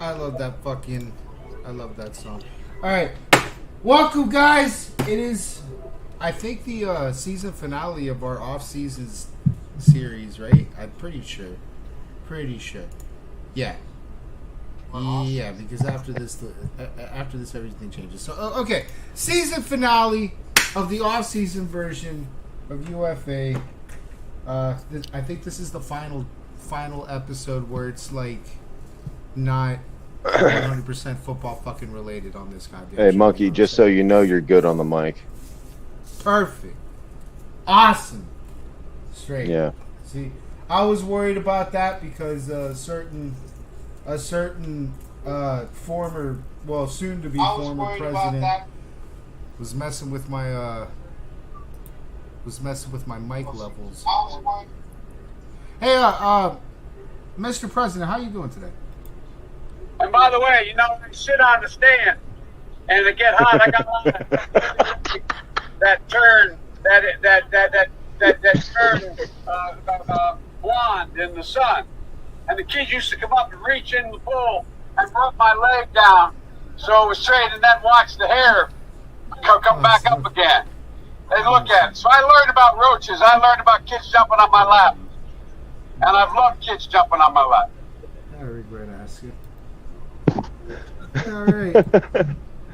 I love that fucking. I love that song. All right, welcome guys. It is, I think, the season finale of our off-season series, right? I'm pretty sure. Yeah. Yeah, because after this everything changes. So okay, season finale of the off-season version of UFA. I think this is the final episode where it's like not 100% football fucking related on this goddamn Hey, show, Monkey, you know just so you know, you're good on the mic. Perfect. Awesome. Straight. Yeah. See, I was worried about that because a certain former, well, soon to be former president was messing with my mic levels. Hey, Mr. President, how you doing today? And by the way, I sit on the stand and it get hot. I got that turn blonde in the sun, and the kids used to come up and reach in the pool and rub my leg down so it was straight, and then watch the hair come back up again. They look at it. So I learned about roaches. I learned about kids jumping on my lap, and I've loved kids jumping on my lap. I regret asking. All right.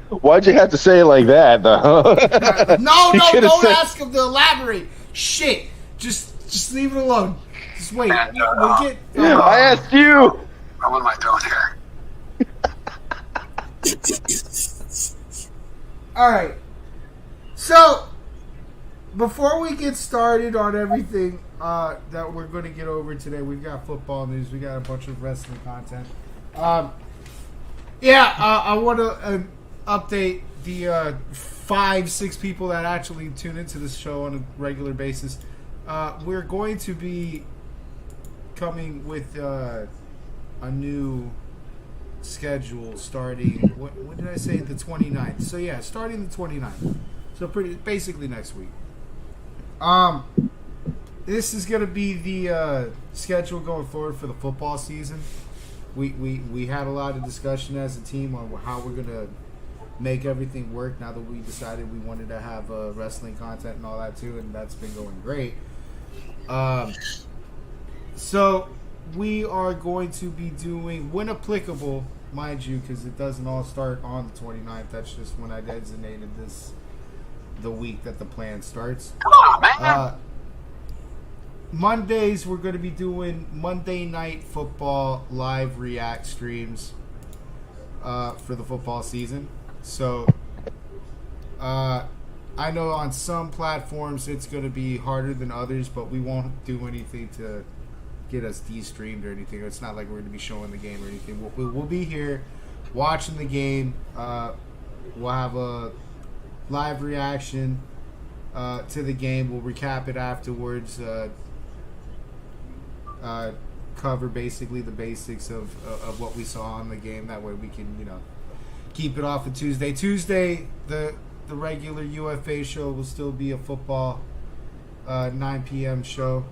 Why'd you have to say it like that, though? No, don't ask him to elaborate. Shit, just leave it alone. Just wait. We'll get. I asked you. What am I doing here? All right. So, before we get started on everything that we're going to get over today, we've got football news. We got a bunch of wrestling content. I want to update the 5-6 people that actually tune into this show on a regular basis. We're going to be coming with a new schedule starting, when did I say? The 29th. So yeah, starting the 29th. So basically next week. This is going to be the schedule going forward for the football season. We had a lot of discussion as a team on how we're going to make everything work now that we decided we wanted to have wrestling content and all that too, and that's been going great. So we are going to be doing, when applicable, mind you, because it doesn't all start on the 29th. That's just when I designated the week that the plan starts. Come on, man. Mondays, we're going to be doing Monday Night Football live react streams for the football season. So, I know on some platforms it's going to be harder than others, but we won't do anything to get us de-streamed or anything. It's not like we're going to be showing the game or anything. We'll be here watching the game. We'll have a live reaction to the game. We'll recap it afterwards. Cover basically the basics of what we saw in the game. That way we can, keep it off of Tuesday. Tuesday, the regular UFA show will still be a football 9 p.m. show.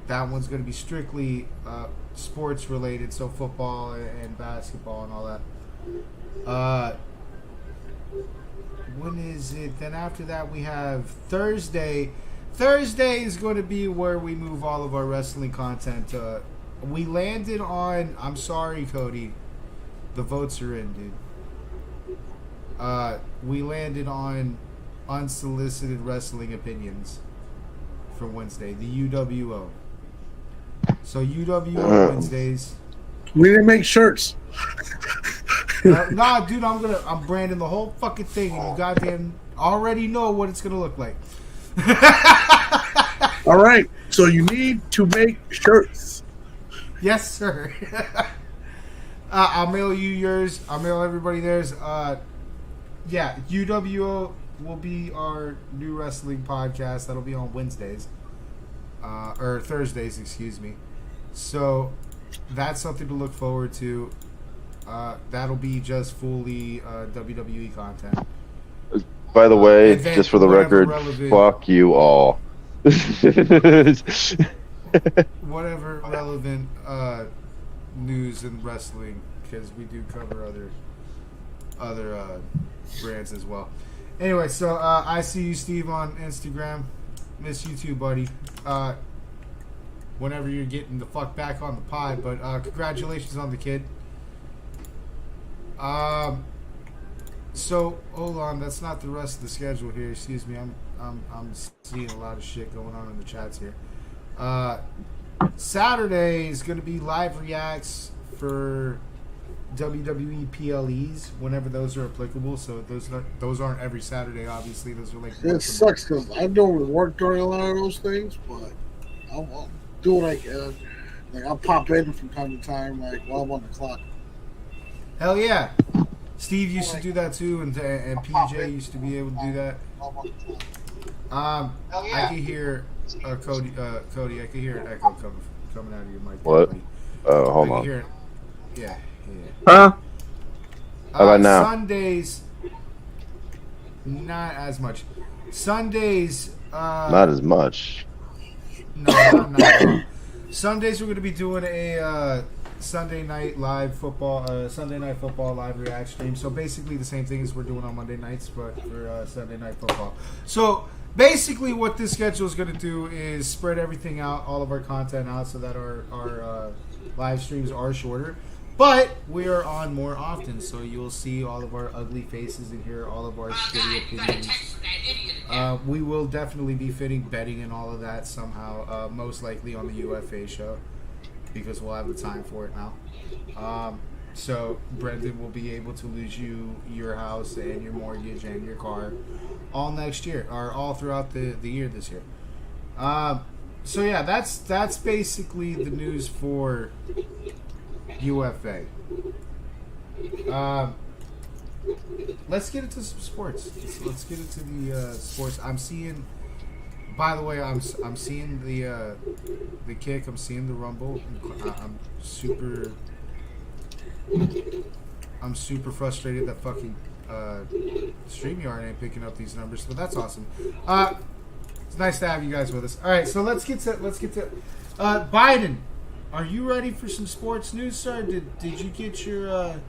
That one's going to be strictly sports related, so football and basketball and all that. When is it? Then after that we have Thursday. Thursday is going to be where we move all of our wrestling content. We landed on, I'm sorry, Cody, the votes are in, dude. We landed on unsolicited wrestling opinions for Wednesday, the UWO. So UWO Wednesdays. We didn't make shirts. Nah, dude, I'm branding the whole fucking thing, and you goddamn already know what it's gonna look like. All right, so you need to make shirts. Yes, sir. I'll mail you yours. I'll mail everybody theirs. Yeah, UWO will be our new wrestling podcast. That'll be on Wednesdays. Or Thursdays, excuse me. So that's something to look forward to. That'll be just fully WWE content. By the way, just for the record, fuck you all. Whatever relevant news in wrestling because we do cover other brands as well. Anyway, so I see you, Steve, on Instagram. Miss you too, buddy. Whenever you're getting the fuck back on the pod, but congratulations on the kid. So hold on, that's not the rest of the schedule here. Excuse me, I'm seeing a lot of shit going on in the chats here. Saturday is going to be live reacts for WWE PLEs whenever those are applicable. So those aren't every Saturday, obviously. Those are like it sucks because I don't work during a lot of those things, but I'll do what I can. Like I'll pop in from time to time, like while I'm on the clock. Hell yeah. Steve used to do that too, and PJ used to be able to do that. I can hear Cody. I can hear an echo coming out of your mic. What? Oh, hold on. Yeah. Huh? How about now? Sundays, not as much. Sundays. Not as much. No, not. Sundays we're going to be doing a Sunday night football live react stream. So basically the same thing as we're doing on Monday nights, but for Sunday night football. So basically what this schedule is going to do is spread everything out, all of our content out, so that our live streams are shorter. But we are on more often, so you'll see all of our ugly faces and hear all of our shitty opinions. We will definitely be betting and all of that somehow, most likely on the UFA show, because we'll have the time for it now. So Brendan will be able to lose you your house and your mortgage and your car all next year, or all throughout the year this year. So yeah, that's basically the news for UFA. Let's get into some sports. Let's get into the sports. I'm seeing. By the way, I'm seeing the kick. I'm seeing the rumble. I'm super frustrated that fucking StreamYard ain't picking up these numbers, but that's awesome. It's nice to have you guys with us. All right, so let's get to Biden. Are you ready for some sports news, sir? Did you get your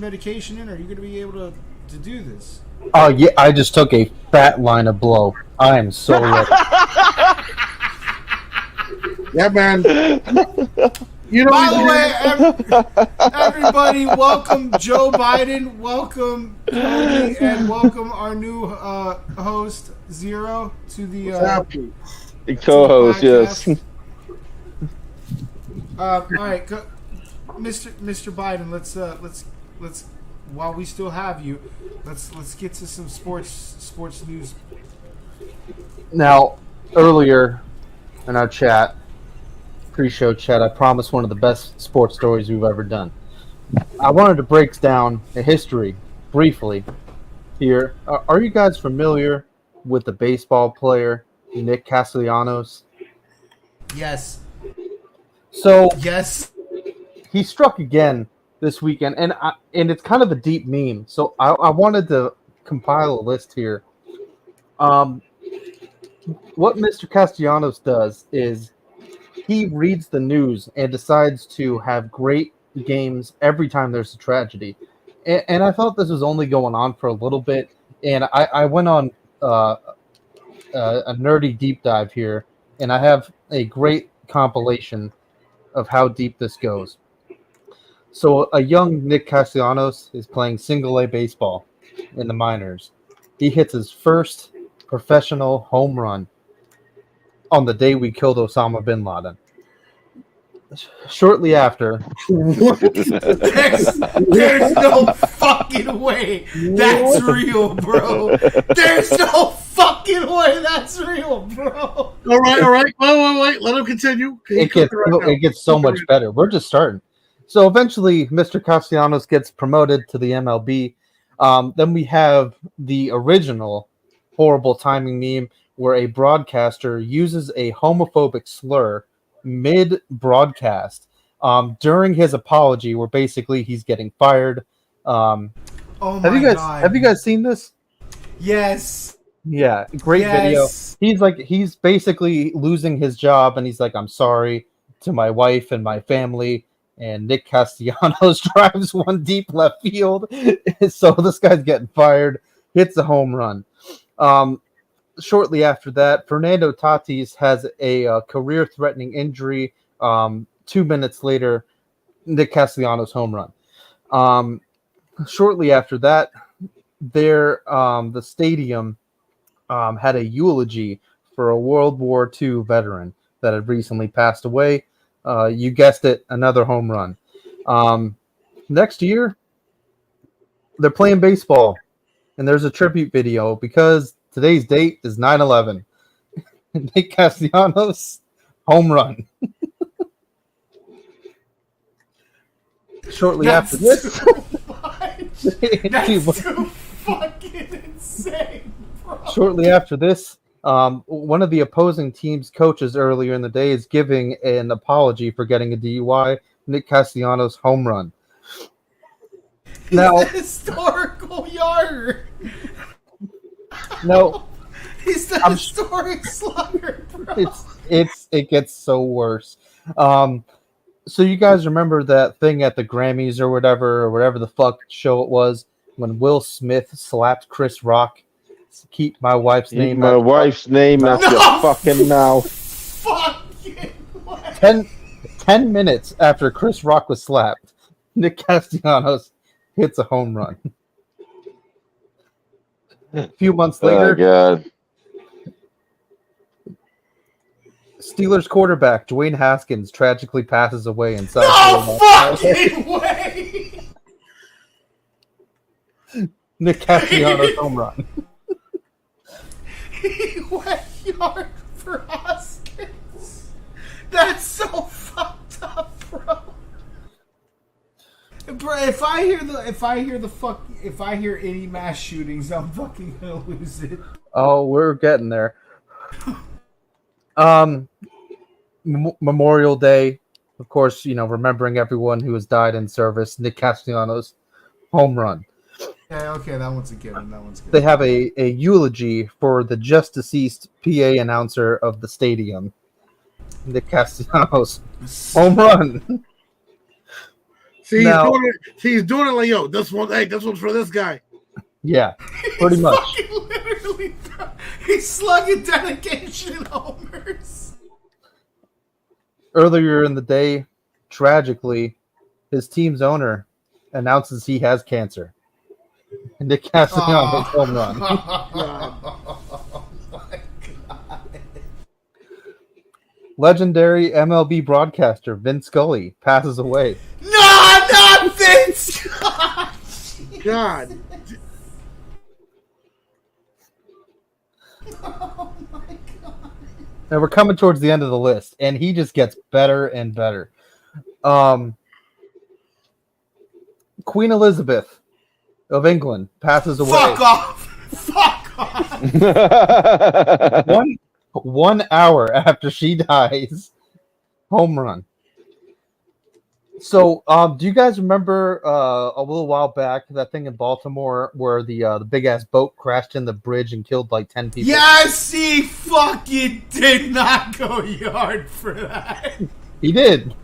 medication in? Are you going to be able to do this? Oh yeah, I just took a fat line of blow. I am so ready. Yeah, man. By the way, everybody, welcome Joe Biden, welcome Tony, and welcome our new host Zero to the co-host. Yes. All right, Mr. Biden, let's while we still have you, let's get to some sports news. Now, earlier in our pre-show chat, I promised one of the best sports stories we've ever done. I wanted to break down a history briefly here. Are you guys familiar with the baseball player Nick Castellanos? Yes. So yes, he struck again this weekend, and it's kind of a deep meme. So I wanted to compile a list here. What Mr. Castellanos does is he reads the news and decides to have great games every time there's a tragedy. And I thought this was only going on for a little bit, and I went on a nerdy deep dive here, and I have a great compilation of how deep this goes. So a young Nick Castellanos is playing single-A baseball in the minors. He hits his first professional home run on the day we killed Osama bin Laden. Shortly after... there's no fucking way that's real, bro. There's no fucking way that's real, bro. All right. Wait. Let him continue. It gets so much better. We're just starting. So eventually, Mr. Castellanos gets promoted to the MLB. Then we have the original horrible timing meme where a broadcaster uses a homophobic slur mid-broadcast during his apology, where basically he's getting fired. Have you guys seen this? Yes. Yeah, great video. He's basically losing his job, and he's like, "I'm sorry." to my wife and my family, and Nick Castellanos drives one deep left field. So this guy's getting fired, hits a home run. Shortly after that, Fernando Tatis has a career-threatening injury. 2 minutes later, Nick Castellanos home run. Shortly after that, the stadium had a eulogy for a World War II veteran that had recently passed away. You guessed it, another home run. Next year, they're playing baseball, and there's a tribute video because today's date is 9/11. Nick Castellanos, home run. Shortly after this, That's too fucking insane, bro. Shortly after this, one of the opposing team's coaches earlier in the day is giving an apology for getting a DUI. Nick Castellanos home run. Now, he's the historical yarder. No, he's the historic slugger, bro. It gets so worse. So you guys remember that thing at the Grammys or whatever the fuck show it was, when Will Smith slapped Chris Rock? Keep my wife's name. My wife's name out your fucking mouth. Fucking what? 10 minutes after Chris Rock was slapped, Nick Castellanos hits a home run. A few months later, God. Steelers quarterback Dwayne Haskins tragically passes away in South No Carolina. fucking way! Nick Castellanos home run. He went yard for Haskins. That's so fucked up, bro. Bro, if I hear any mass shootings, I'm fucking gonna lose it. Oh, we're getting there. Memorial Day, of course, remembering everyone who has died in service. Nick Castellanos home run. Yeah, okay, that one's a given. They have a eulogy for the just deceased PA announcer of the stadium, Nick Castellanos home run. See, he's doing it like, yo, this one's for this guy. Yeah, pretty much. Literally, he's slugging dedication homers. Earlier in the day, tragically, his team's owner announces he has cancer. And Nick Castellanos home run. Oh my God. Legendary MLB broadcaster Vince Scully passes away. No, not Vince! God. Oh my God. And we're coming towards the end of the list, and he just gets better and better. Queen Elizabeth of England passes away. Fuck off! Fuck off! 1 hour after she dies, home run. So, do you guys remember a little while back that thing in Baltimore where the big ass boat crashed in the bridge and killed like 10 people? Yes, he fucking did not go yard for that. He did.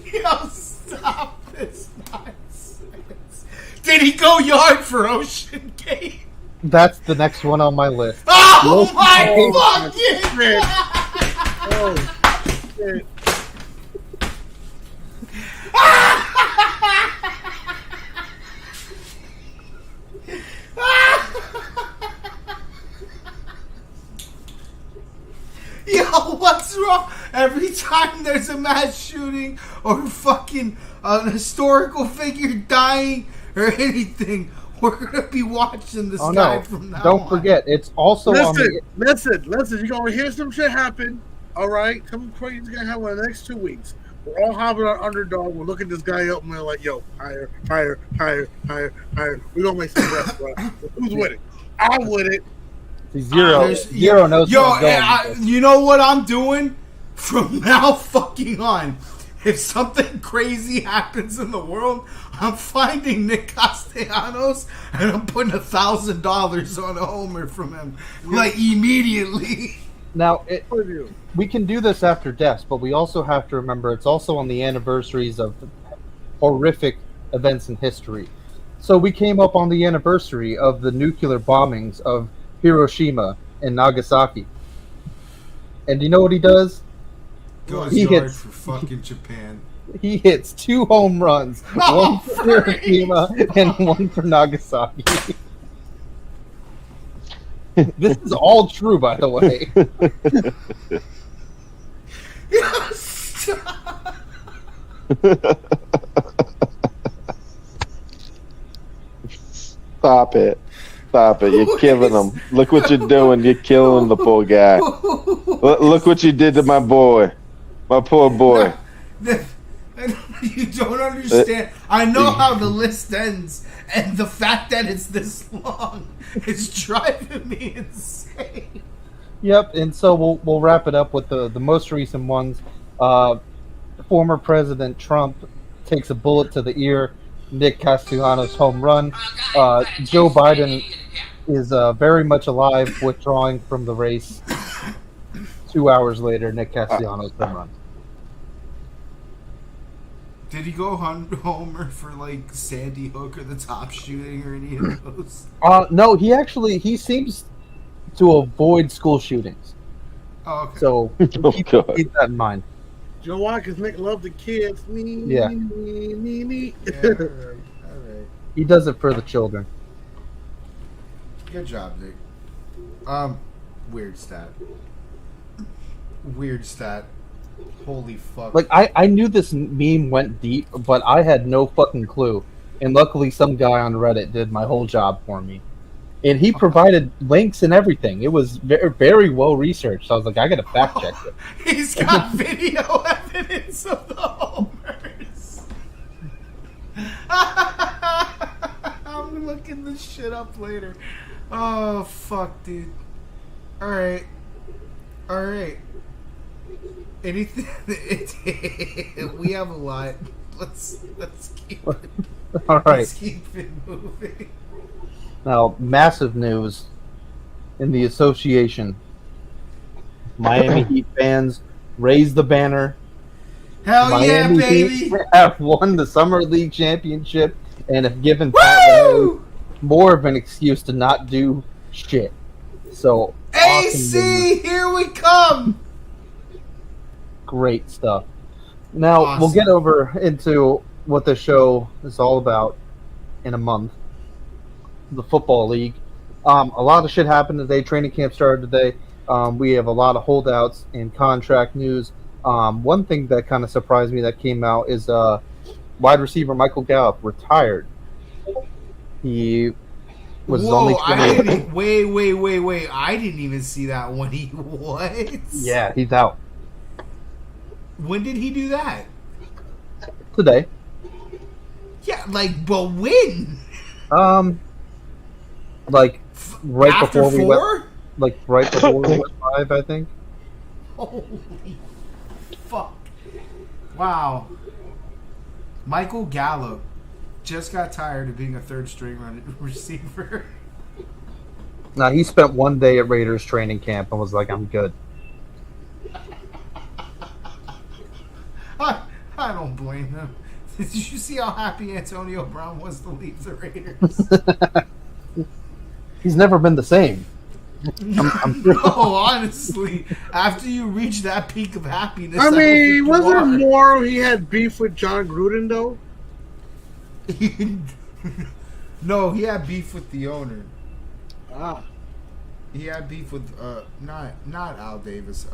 Yo, stop this nonsense. Did he go yard for Ocean Gate? That's the next one on my list. Oh my fucking shit. God! Oh, shit. Yo, what's wrong? Every time there's a mass shooting or fucking an historical figure dying or anything, we're gonna be watching this guy from now on. Don't forget, it's also on the... Listen, you're gonna hear some shit happen. All right, something crazy is gonna happen in the next 2 weeks. We're all hopping our underdog. We're looking this guy up, and we're like, yo, higher. We're gonna make some breath, bro. Who's with it? I'm with it. Zero knows Yo, where I'm going. you know what I'm doing from now fucking on? If something crazy happens in the world, I'm finding Nick Castellanos and I'm putting $1,000 on a homer from him, like immediately. Now, we can do this after deaths, but we also have to remember it's also on the anniversaries of horrific events in history. So we came up on the anniversary of the nuclear bombings of Hiroshima and Nagasaki. And do you know what he does? Goes yard for fucking Japan. He hits 2 home runs, one for Hiroshima and one for Nagasaki. This is all true, by the way. Stop it. Stop it. You're killing him. Look what you're doing. You're killing the poor guy. Look what you did to my boy. My poor boy. You don't understand. I know how the list ends, and the fact that it's this long is driving me insane. Yep, and so we'll wrap it up with the most recent ones. Former President Trump takes a bullet to the ear. Nick Castellanos home run. Joe Biden is very much alive, withdrawing from the race. 2 hours later, Nick Castellanos home run. Did he go homer for like Sandy Hook or the top shooting or any of those? No, he seems to avoid school shootings. Oh, okay. So keep that in mind. Joe Watkins make love to kids. Yeah. Me. Yeah, all right. He does it for the children. Good job, Nick. Weird stat. Holy fuck. Like, I knew this meme went deep, but I had no fucking clue. And luckily some guy on Reddit did my whole job for me. And he provided links and everything. It was very, very well researched. So I was like, I gotta fact check it. He's got video evidence of the homers. I'm looking this shit up later. Oh, fuck, dude. Alright. Anything? We have a lot. Let's keep it. All right. Let's keep it moving. Now, massive news in the association. Miami Heat fans raise the banner. Hell Miami yeah, baby! Heat have won the Summer League championship and have given Pat Riley more of an excuse to not do shit. So, AC, awesome, here we come! great stuff. Now, we'll get over into what the show is all about in a month. The Football League. A lot of shit happened today. Training camp started today. We have a lot of holdouts and contract news. One thing that kind of surprised me that came out is wide receiver Michael Gallup retired. He was only 28. Wait. I didn't even see that one. What? Yeah, he's out. When did he do that? Today. Yeah, but when? Like right After before 4? we went. Like right before we went live, I think. Holy fuck! Wow. Michael Gallup just got tired of being a third-string receiver. Now he spent one day at Raiders training camp and was like, "I'm good." I don't blame him. Did you see how happy Antonio Brown was to leave the Raiders? He's never been the same. No, honestly, after you reach that peak of happiness, I mean, was there more? He had beef with John Gruden, though. No, he had beef with the owner. Ah, He had beef with not Al Davis.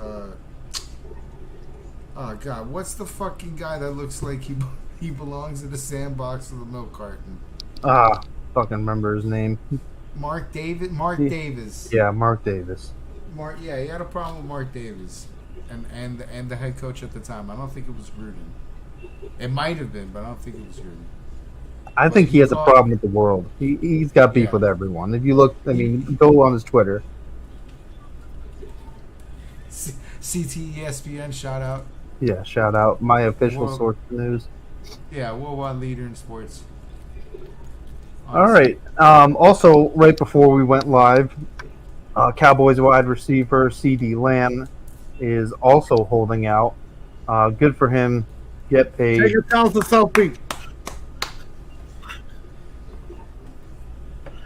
Oh god, what's the fucking guy that looks like he belongs in the sandbox of the milk carton? Fucking remember his name. Mark Davis. Yeah, Mark Davis. He had a problem with Mark Davis, and the head coach at the time. I don't think it was Gruden. It might have been, but I don't think it was Gruden. I think he has a problem with the world. He's got beef with everyone. If you look, go on his Twitter. CTESPN, shout out. Yeah, shout out. My official source of news. Yeah, worldwide leader in sports. Honestly. All right. Also, right before we went live, Cowboys wide receiver C.D. Lamb is also holding out. Good for him. Get paid. Take your talents to South Beach.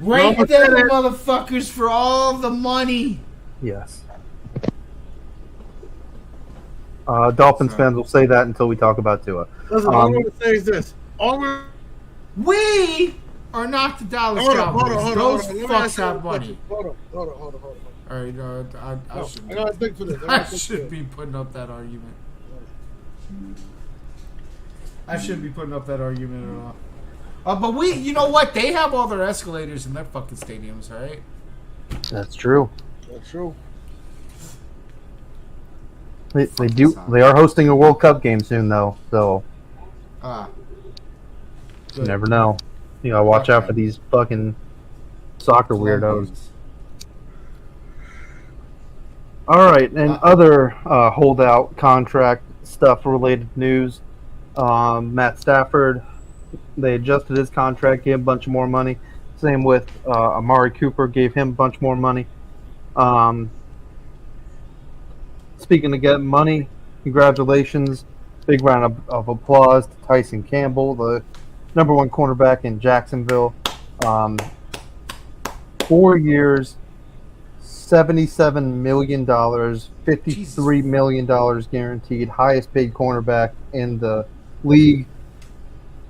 Right No, there, but- motherfuckers, for all the money. Yes. Dolphins fans will say that until we talk about Tua. Listen, all I'm going to say is this. We are not the Dallas Cowboys. Those fucks have money. Hold on. All right, I got to think for this. I should be putting up that argument. I shouldn't be putting up that argument at all. But you know what? They have all their escalators in their fucking stadiums, all right? That's true. That's true. They do. They are hosting a World Cup game soon, though. So you never know. You gotta watch out for these fucking soccer weirdos. All right, and other holdout contract stuff related news. Matt Stafford, they adjusted his contract, gave him a bunch more money. Same with Amari Cooper, gave him a bunch more money. Speaking of getting money, congratulations. Big round of applause to Tyson Campbell, the number one cornerback in Jacksonville. 4 years, $77 million, $53 million guaranteed, highest paid cornerback in the league.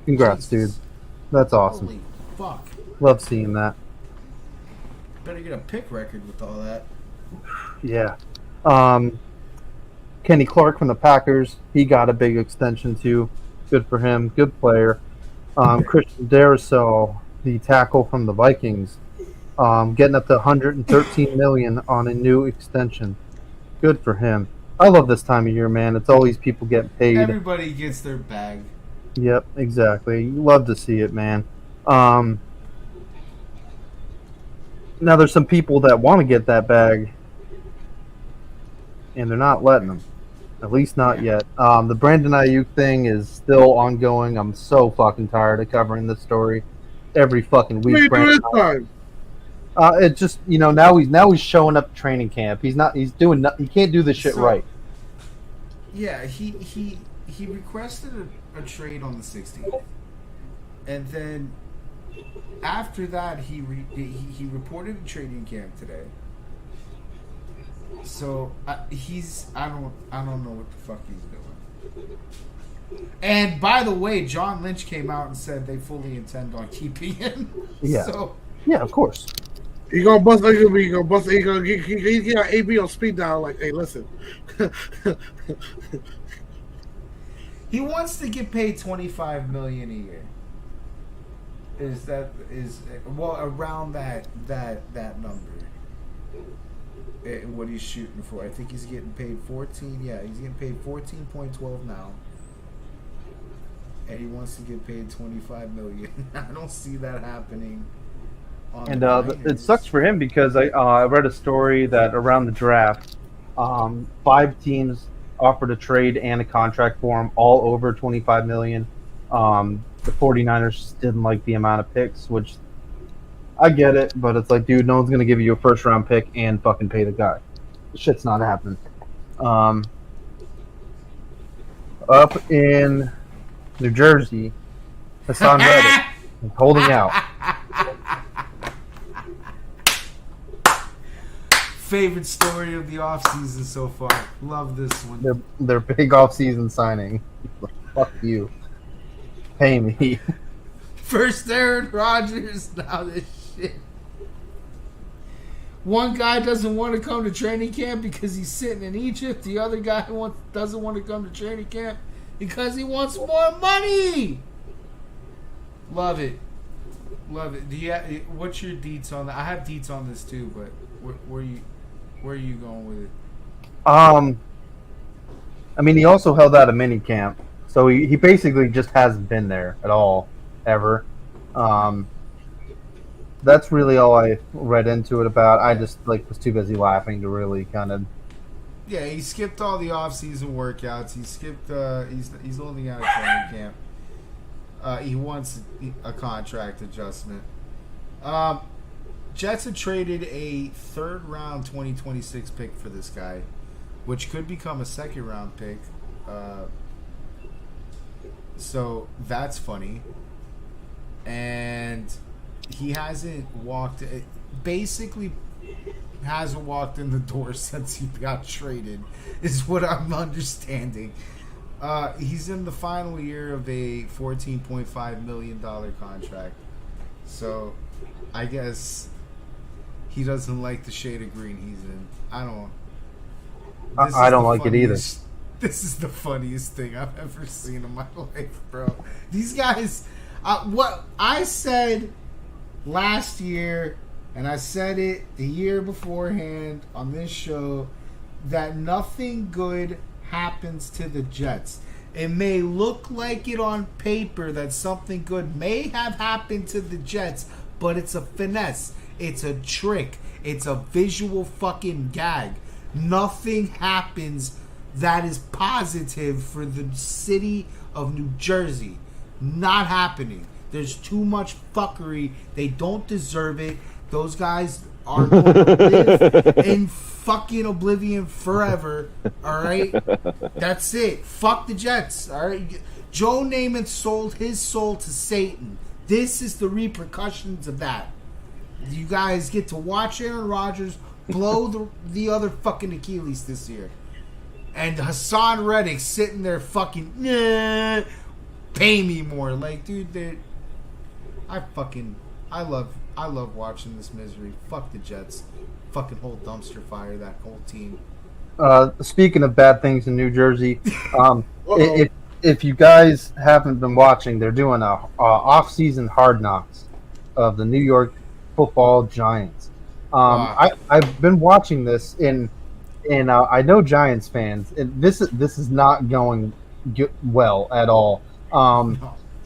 Congrats, dude. That's awesome. Holy fuck. Love seeing that. Better get a pick record with all that. Yeah. Kenny Clark from the Packers, he got a big extension too. Good for him. Good player. Christian Darrisaw, the tackle from the Vikings, getting up to $113 million on a new extension. Good for him. I love this time of year, man. It's always people getting paid. Everybody gets their bag. Yep, exactly. You love to see it, man. Now there's some people that want to get that bag, and they're not letting them. At least not yet. The Brandon Ayuk thing is still ongoing. I'm so fucking tired of covering this story every fucking What are week. you doing this time? It's just, now he's showing up to training camp. He can't do this shit right. Yeah, he requested a trade on the 16th, and then after that he reported to training camp today. So I don't know what the fuck he's doing. And by the way, John Lynch came out and said they fully intend on keeping him. Yeah. So Yeah, of course. He gonna bust. He gonna bust. He gonna get AB on speed dial. Like, hey, listen. he wants to get paid $25 million a year. Is around that number? What he's shooting for? I think he's getting paid 14. Yeah, he's getting paid 14.12 now, and he wants to get paid $25 million. I don't see that happening. And it sucks for him because I read a story that around the draft, 5 teams offered a trade and a contract for him, all over $25 million. The 49ers just didn't like the amount of picks, which I get it, but it's like, dude, no one's going to give you a first-round pick and fucking pay the guy. Shit's not happening. Up in New Jersey, Hassan Reddick is holding out. Favorite story of the offseason so far. Love this one. Their big off-season signing. Fuck you. Pay me. First Aaron Rodgers, now this shit. One guy doesn't want to come to training camp because he's sitting in Egypt. The other guy doesn't want to come to training camp because he wants more money. Love it. Love it. What's your deets on that? I have deets on this too, but where are you going with it? I mean, he also held out a mini camp, so he basically just hasn't been there at all, ever. That's really all I read into it about. I just was too busy laughing to really kind of. Yeah, he skipped all the off-season workouts. He skipped. He's holding out a training camp. He wants a contract adjustment. Jets have traded a third-round 2026 pick for this guy, which could become a second-round pick. So that's funny. And he hasn't walked in the door since he got traded, is what I'm understanding. He's in the final year of a $14.5 million contract. So I guess he doesn't like the shade of green he's in. I don't like it either. This is the funniest thing I've ever seen in my life, bro. These guys, what I said last year, and I said it the year beforehand on this show, that nothing good happens to the Jets. It may look like it on paper that something good may have happened to the Jets, but it's a finesse. It's a trick. It's a visual fucking gag. Nothing happens that is positive for the city of New Jersey. Not happening. There's too much fuckery. They don't deserve it. Those guys are going to live in fucking oblivion forever. All right? That's it. Fuck the Jets. All right? Joe Namath sold his soul to Satan. This is the repercussions of that. You guys get to watch Aaron Rodgers blow the other fucking Achilles this year. And Hassan Reddick sitting there fucking, nah, pay me more. Like, dude, I love watching this misery. Fuck the Jets. Fucking whole dumpster fire, that whole team. Speaking of bad things in New Jersey, if you guys haven't been watching, they're doing a off-season Hard Knocks of the New York Football Giants. I've been watching this and I know Giants fans. And this is not going well at all.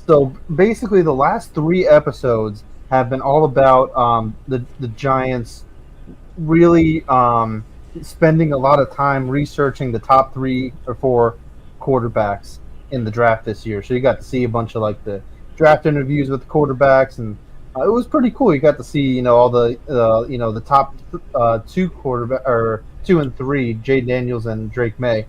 So basically, the last 3 episodes have been all about the Giants really spending a lot of time researching the top 3 or 4 quarterbacks in the draft this year. So you got to see a bunch of like the draft interviews with the quarterbacks, and it was pretty cool. You got to see all the the top 2 quarterback or 2 and 3, Jay Daniels and Drake May,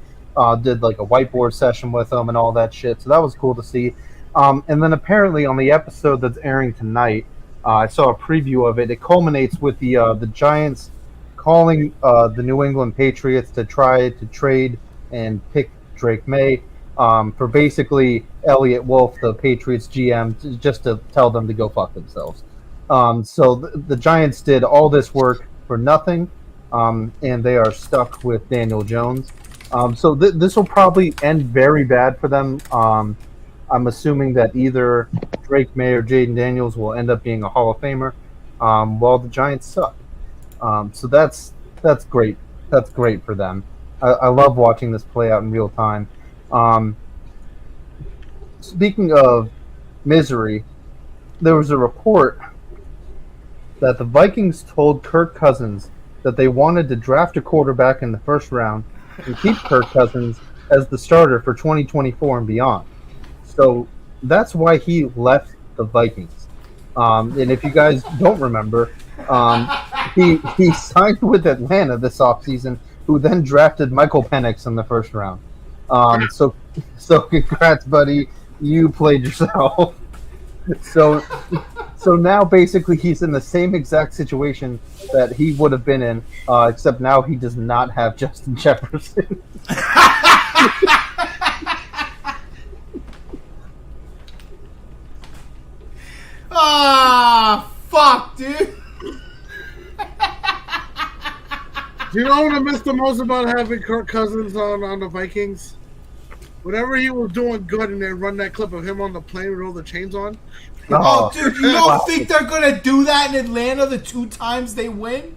did like a whiteboard session with them and all that shit. So that was cool to see. And then apparently on the episode that's airing tonight, I saw a preview of it. It culminates with the Giants calling the New England Patriots to try to trade and pick Drake May for basically Elliott Wolf, the Patriots GM, just to tell them to go fuck themselves. So the Giants did all this work for nothing, and they are stuck with Daniel Jones. So this will probably end very bad for them. I'm assuming that either Drake May or Jaden Daniels will end up being a Hall of Famer, while the Giants suck. So that's great. That's great for them. I love watching this play out in real time. Speaking of misery, there was a report that the Vikings told Kirk Cousins that they wanted to draft a quarterback in the first round and keep Kirk Cousins as the starter for 2024 and beyond. So that's why he left the Vikings. And if you guys don't remember, he signed with Atlanta this offseason, who then drafted Michael Penix in the first round. So congrats, buddy. You played yourself. So now basically he's in the same exact situation that he would have been in, except now he does not have Justin Jefferson. Ah, fuck, dude. Do you know what I missed the most about having Kirk Cousins on the Vikings? Whenever he was doing good and they run that clip of him on the plane with all the chains on. Oh, dude, you don't think they're going to do that in Atlanta the 2 times they win?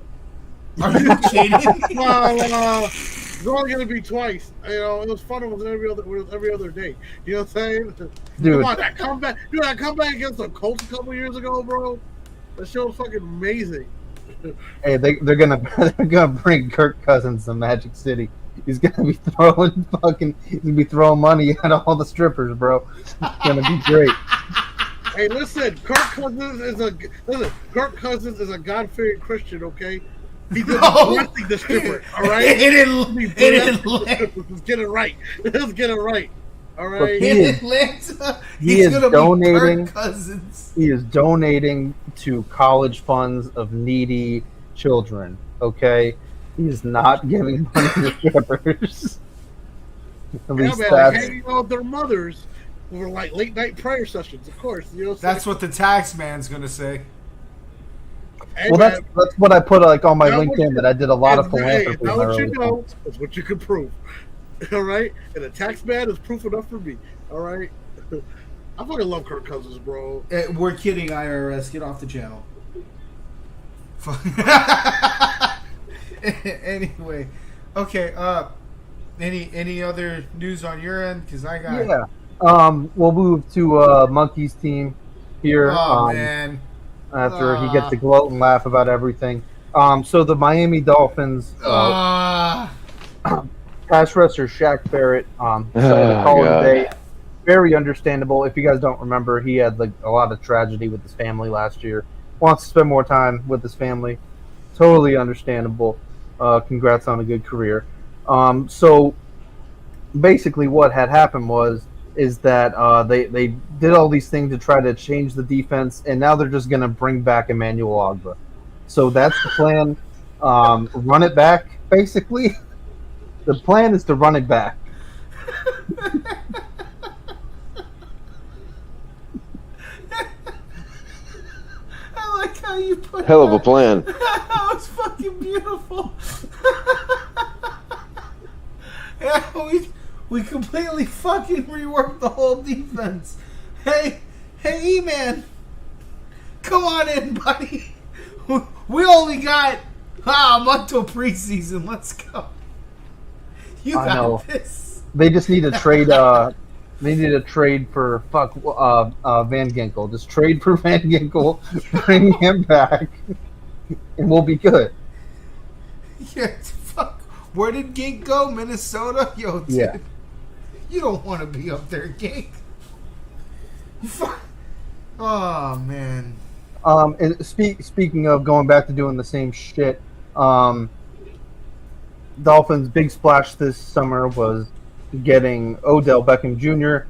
Are you kidding? It's only going to be twice. It was fun. It was every other day. You know what I'm saying? Dude. Come on, that comeback against the Colts a couple years ago, bro. That show was fucking amazing. Hey, they're gonna bring Kirk Cousins to Magic City. He's gonna be throwing money at all the strippers, bro. It's gonna be great. Hey, listen, Kirk Cousins is a God-fearing Christian, okay? He did blessing the stripper, all right? Let's get it right. Let's get it right. All right. In Atlanta, he is gonna donating. be Kirk Cousins. He is donating to college funds of needy children. Okay, he is not giving money to strippers. At least man, like hanging out with their mothers for like late night prayer sessions. Of course, you know. That's what the tax man's gonna say. Hey, well, man, that's what I put like on my Now LinkedIn, that I did a lot of philanthropy. Now in my what you early know days. is what you can prove. All right, and a tax man is proof enough for me. All right, I fucking love Kirk Cousins, bro. We're kidding, IRS. Get off the channel. Anyway, okay. Any other news on your end? Because I got. Yeah. We'll move to Monkey's team here. Oh man. After he gets to gloat and laugh about everything. So the Miami Dolphins pass rusher Shaq Barrett decided to call it a day. Very understandable. If you guys don't remember, he had like a lot of tragedy with his family last year. Wants to spend more time with his family. Totally understandable. Congrats on a good career. So basically what had happened is that they did all these things to try to change the defense, and now they're just going to bring back Emmanuel Ogbah. So that's the plan. Run it back, basically. The plan is to run it back. I like how you put Hell of a plan. That was fucking beautiful. Yeah, we completely fucking reworked the whole defense. Hey, E-Man, come on in, buddy. We only got a month till preseason. Let's go. You got this. They just need to trade. They need to trade for Van Ginkel. Just trade for Van Ginkel, bring him back, and we'll be good. Yeah, fuck. Where did Gink go? Minnesota? Yo, dude. Yeah. You don't want to be up there, Gink. Oh, man. And speaking of going back to doing the same shit, Dolphins' big splash this summer was getting Odell Beckham Jr.,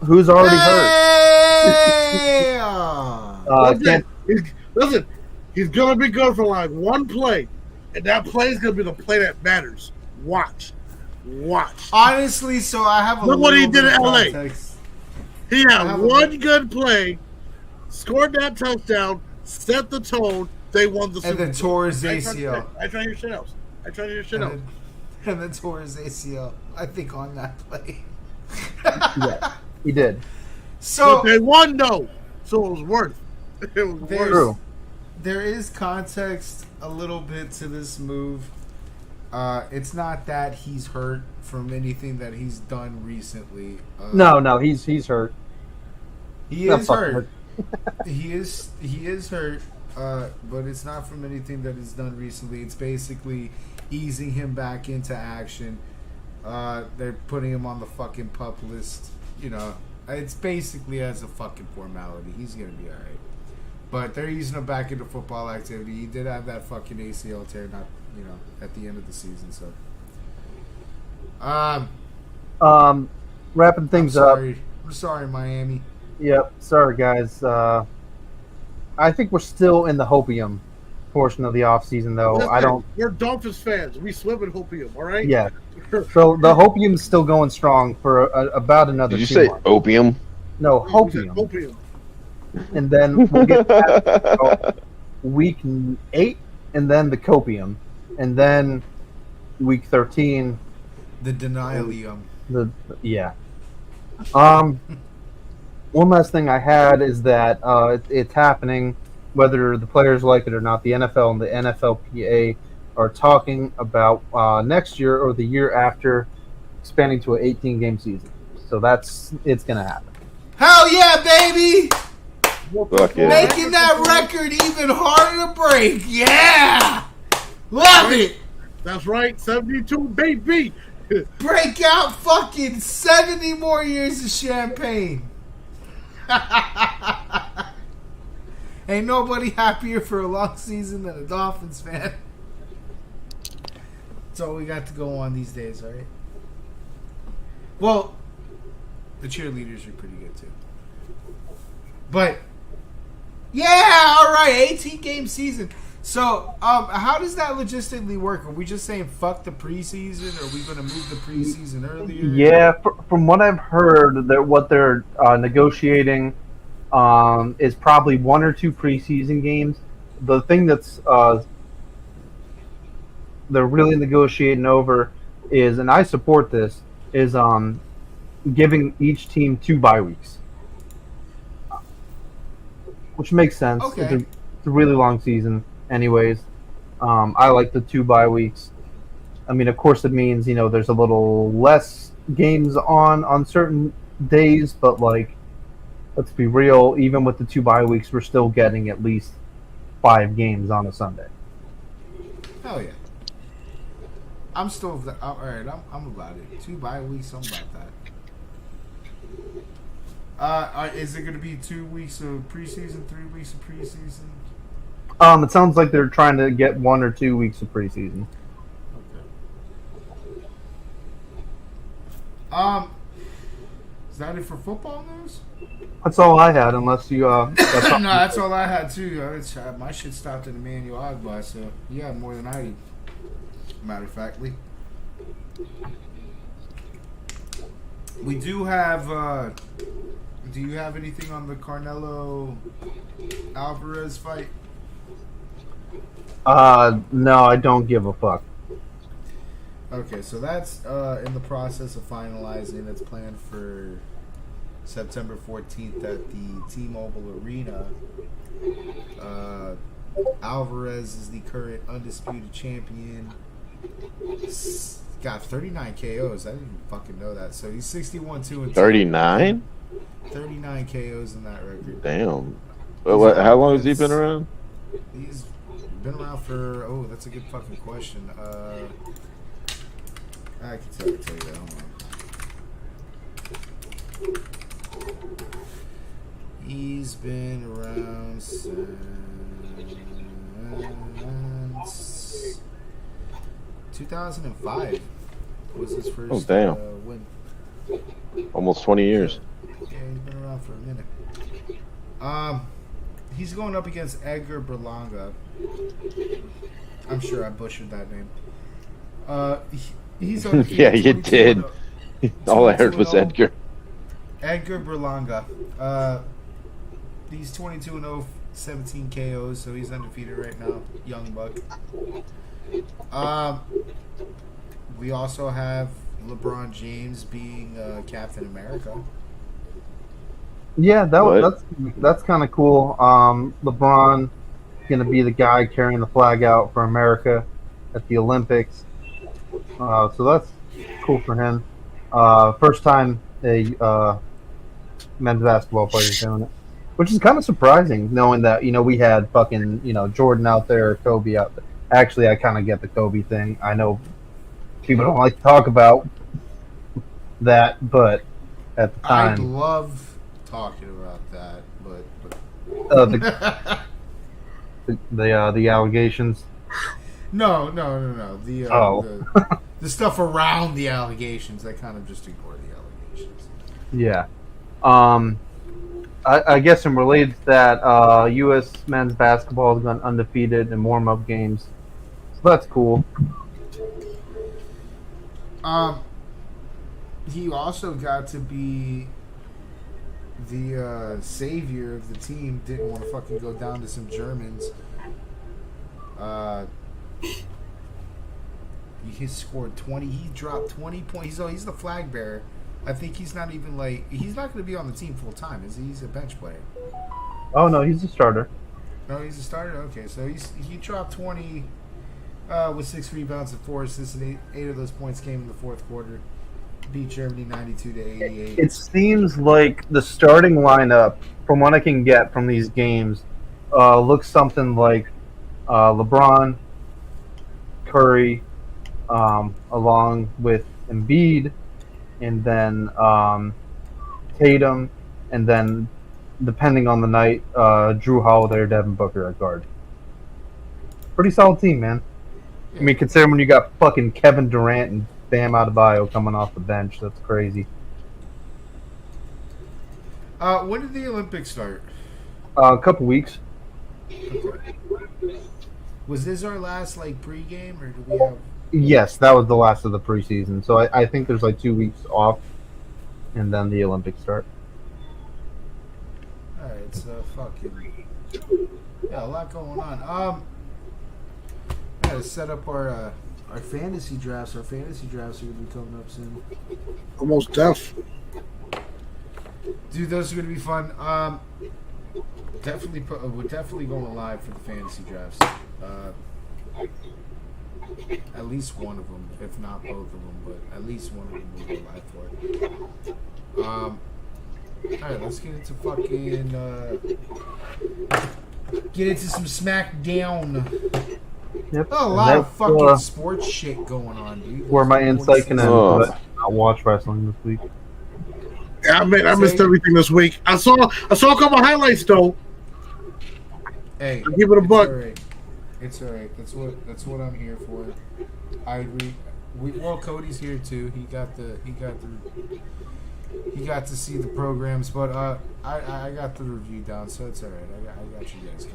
who's already hurt. Listen, he's going to be good for like one play, and that play is going to be the play that matters. Watch. Honestly, so I have a Look what he little did bit in of LA. context. He had one good play, scored that touchdown, set the tone, they won the Super Bowl. And then tore his ACL. I try to hear shit else. And then tore his ACL, I think, on that play. Yeah, he did. So but they won, though. So it was worth. It was worth. True. There is context a little bit to this move. It's not that he's hurt from anything that he's done recently. No, he's hurt. He Not is fucking hurt. He is hurt. But it's not from anything that he's done recently. It's basically easing him back into action. They're putting him on the fucking PUP list. You know, it's basically as a fucking formality. He's gonna be all right. But they're easing him back into football activity. He did have that fucking ACL tear, at the end of the season. So, Wrapping things up. I'm sorry, Miami. Yep. Sorry, guys. I think we're still in the hopium portion of the off-season, though. Listen, we're Dolphins fans. We swim in hopium, all right? Yeah. So the hopium is still going strong for about another. Did you 2 say months. opium? No, hopium. And then we'll get to week 8, and then the copium, and then week 13. The denialium. Yeah. One last thing I had is that it's happening, whether the players like it or not. The NFL and the NFLPA are talking about next year or the year after expanding to an 18-game season. So it's going to happen. Hell yeah, baby! Fuck yeah. Making that record even harder to break. Yeah! Love it! That's right, 72, baby! Break out fucking 70 more years of champagne. Ain't nobody happier for a long season than a Dolphins fan. That's all we got to go on these days, right? Well, the cheerleaders are pretty good too. But yeah, all right, 18-game season. So, how does that logistically work? Are we just saying fuck the preseason? Are we going to move the preseason earlier? Yeah, from what I've heard, that what they're negotiating is probably 1 or 2 preseason games. The thing that's they're really negotiating over is, and I support this, is giving each team 2 bye weeks, which makes sense. Okay. It's a really long season, anyways. I like the 2 bye weeks. I mean, of course, it means there's a little less games on certain days, but like, let's be real. Even with the 2 bye weeks, we're still getting at least 5 games on a Sunday. Hell yeah. I'm still all right. I'm about it. 2 bye weeks. I'm about that. Is it going to be 2 weeks of preseason, 3 weeks of preseason? It sounds like they're trying to get 1 or 2 weeks of preseason. Okay. Is that it for football news? That's all I had, unless you. No, that's all I had too. My shit stopped at Emmanuel Agba, so you had more than I did. Matter of factly, we do have. Do you have anything on the Canelo Alvarez fight? No, I don't give a fuck. Okay, so that's in the process of finalizing. It's planned for September 14th at the T-Mobile Arena. Alvarez is the current undisputed champion. He's got 39 KOs. I didn't even fucking know that. So he's 61-2 39? 39 KOs in that record. Damn. How long has he been around? He's been around for. Oh, that's a good fucking question. I can tell you that. Hold on. He's been around since 2005. Was his first win. Almost 20 years. Yeah, he's been around for a minute. He's going up against Edgar Berlanga. I'm sure I butchered that name. He's Yeah, you did. All I heard was Edgar. Edgar Berlanga. He's 22-0, 17 KOs, so he's undefeated right now. Young buck. We also have LeBron James being Captain America. Yeah, that's kind of cool. LeBron gonna be the guy carrying the flag out for America at the Olympics. So that's cool for him. First time a men's basketball player is doing it, which is kind of surprising, knowing that we had fucking Jordan out there, Kobe out there. Actually, I kind of get the Kobe thing. I know people don't like to talk about that, but at the time, I love talking about that, but the allegations. No. The stuff around the allegations, I kind of just ignore the allegations. Yeah. I guess in related to that, U.S. men's basketball has gone undefeated in warm-up games. So that's cool. He also got to be the savior of the team. Didn't want to fucking go down to some Germans. He scored 20. He dropped 20 points. He's the flag bearer. I think he's not even he's not going to be on the team full time, is he? He's a bench player. Oh no, he's a starter. No, he's a starter. Okay, so he dropped 20 with 6 rebounds and 4 assists, and 8 of those points came in the fourth quarter. Beat Germany 92-88. It seems like the starting lineup, from what I can get from these games, looks something like LeBron, Curry, along with Embiid, and then Tatum, and then depending on the night, Drew Holiday or Devin Booker at guard. Pretty solid team, man. I mean, considering when you got fucking Kevin Durant and Bam Adebayo coming off the bench, that's crazy. When did the Olympics start? A couple weeks. Okay. Was this our last pregame, or do we have? Yes, that was the last of the preseason. So I think there's 2 weeks off, and then the Olympics start. All right, so a lot going on. Gotta set up our fantasy drafts. Our fantasy drafts are gonna be coming up soon. Almost deaf. Dude, those are gonna be fun. We're definitely going live for the fantasy drafts. At least one of them, if not both of them, but at least one of them will go live for it. All right, let's get into get into some SmackDown. Yep. Oh, a lot of fucking sports shit going on, dude. Where my insight can end, but I'll watch wrestling this week. Yeah, I missed everything this week. I saw a couple highlights though. Hey, I'll give it a buck. It's all right. That's what I'm here for. I agree. Well, Cody's here too. He got to see the programs, but I got the review down, so it's all right. I got you guys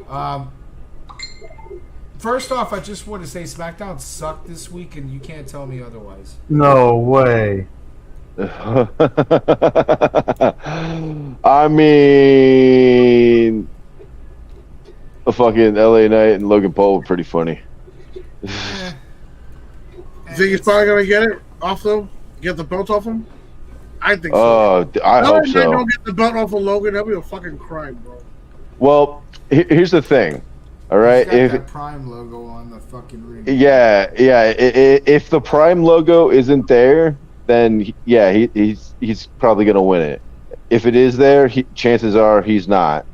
covered. First off, I just want to say SmackDown sucked this week, and you can't tell me otherwise. No way. I mean, a fucking LA Knight and Logan Paul were pretty funny. You think he's probably gonna get it off though? Get the belt off him? I think so. I hope so. Don't get the belt off of Logan. That'll be a fucking crime, bro. Well, here's the thing. All right, He's got that Prime logo on the fucking ring. Yeah. If the Prime logo isn't there, then he's probably gonna win it. If it is there, chances are he's not,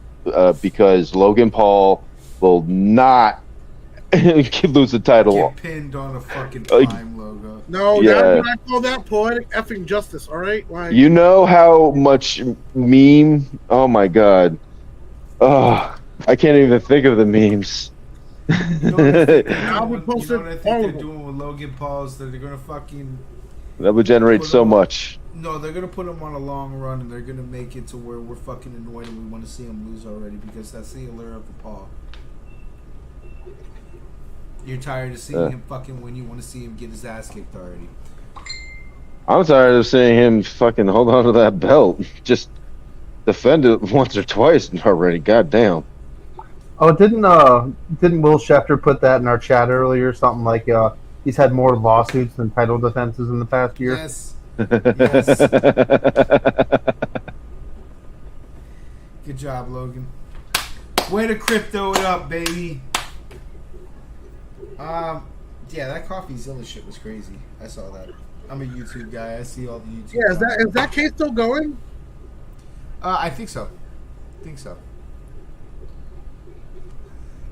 because Logan Paul will not lose the title. Get pinned on a fucking Prime logo. No, Yeah. I call that poetic effing justice. All right, You know how much meme? Oh my god! Oh, I can't even think of the memes. You know what I think I'll be posting all they're of them. doing with Logan Paul is that they're gonna fucking. That would generate so much. No, they're gonna put him on a long run, and they're gonna make it to where we're fucking annoyed and we want to see him lose already, because that's the allure of the Paul. You're tired of seeing him fucking win. You want to see him get his ass kicked already. I'm tired of seeing him fucking hold on to that belt. Just defend it once or twice already. Goddamn. Oh, didn't Will Schefter put that in our chat earlier? Something like he's had more lawsuits than title defenses in the past year. Yes. Yes. Good job, Logan. Way to crypto it up, baby. Yeah, that CoffeeZilla shit was crazy. I saw that. I'm a YouTube guy. I see all the YouTube. Yeah, is that case still going? I think so.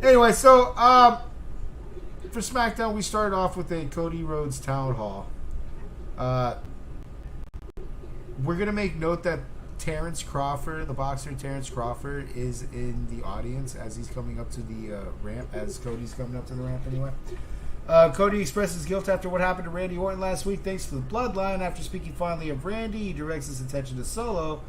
Anyway, so for SmackDown, we started off with a Cody Rhodes town hall. We're gonna make note that Terrence Crawford, the boxer Terrence Crawford, is in the audience as he's coming up to the ramp. As Cody's coming up to the ramp, anyway. Cody expresses guilt after what happened to Randy Orton last week, thanks to the Bloodline. After speaking finally of Randy, he directs his attention to Solo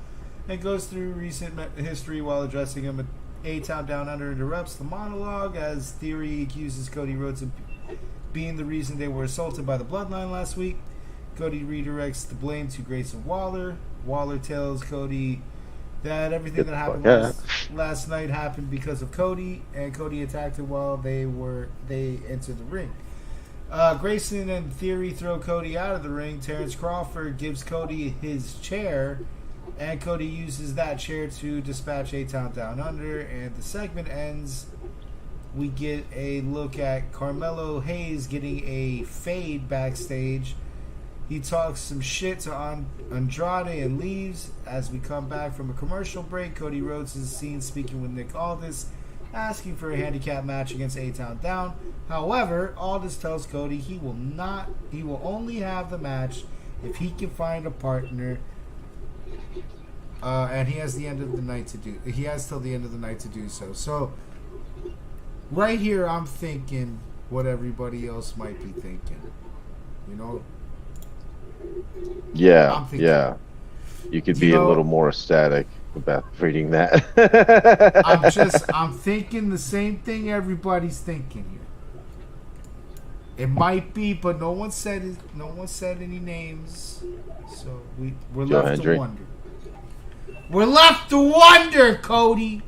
and goes through recent history while addressing him. A-Town Down Under interrupts the monologue as Theory accuses Cody Rhodes of being the reason they were assaulted by the Bloodline last week. Cody redirects the blame to Grayson Waller. Waller tells Cody that everything that happened last night happened because of Cody, and Cody attacked him while they entered the ring. Grayson and Theory throw Cody out of the ring. Terrence Crawford gives Cody his chair, and Cody uses that chair to dispatch A-Town Down Under, and the segment ends. We get a look at Carmelo Hayes getting a fade backstage. He talks some shit to Andrade and leaves. As we come back from a commercial break, Cody Rhodes is seen speaking with Nick Aldis, asking for a handicap match against A-Town Down. However, Aldis tells Cody he will only have the match if he can find a partner. and he has the end of the night to do. He has till the end of the night to do so. So, right here, I'm thinking what everybody else might be thinking. You know? Yeah, yeah. You could be a little more ecstatic about reading that. I'm thinking the same thing everybody's thinking here. It might be, but no one said it. No one said any names, so we're left to wonder. We're left to wonder, Cody.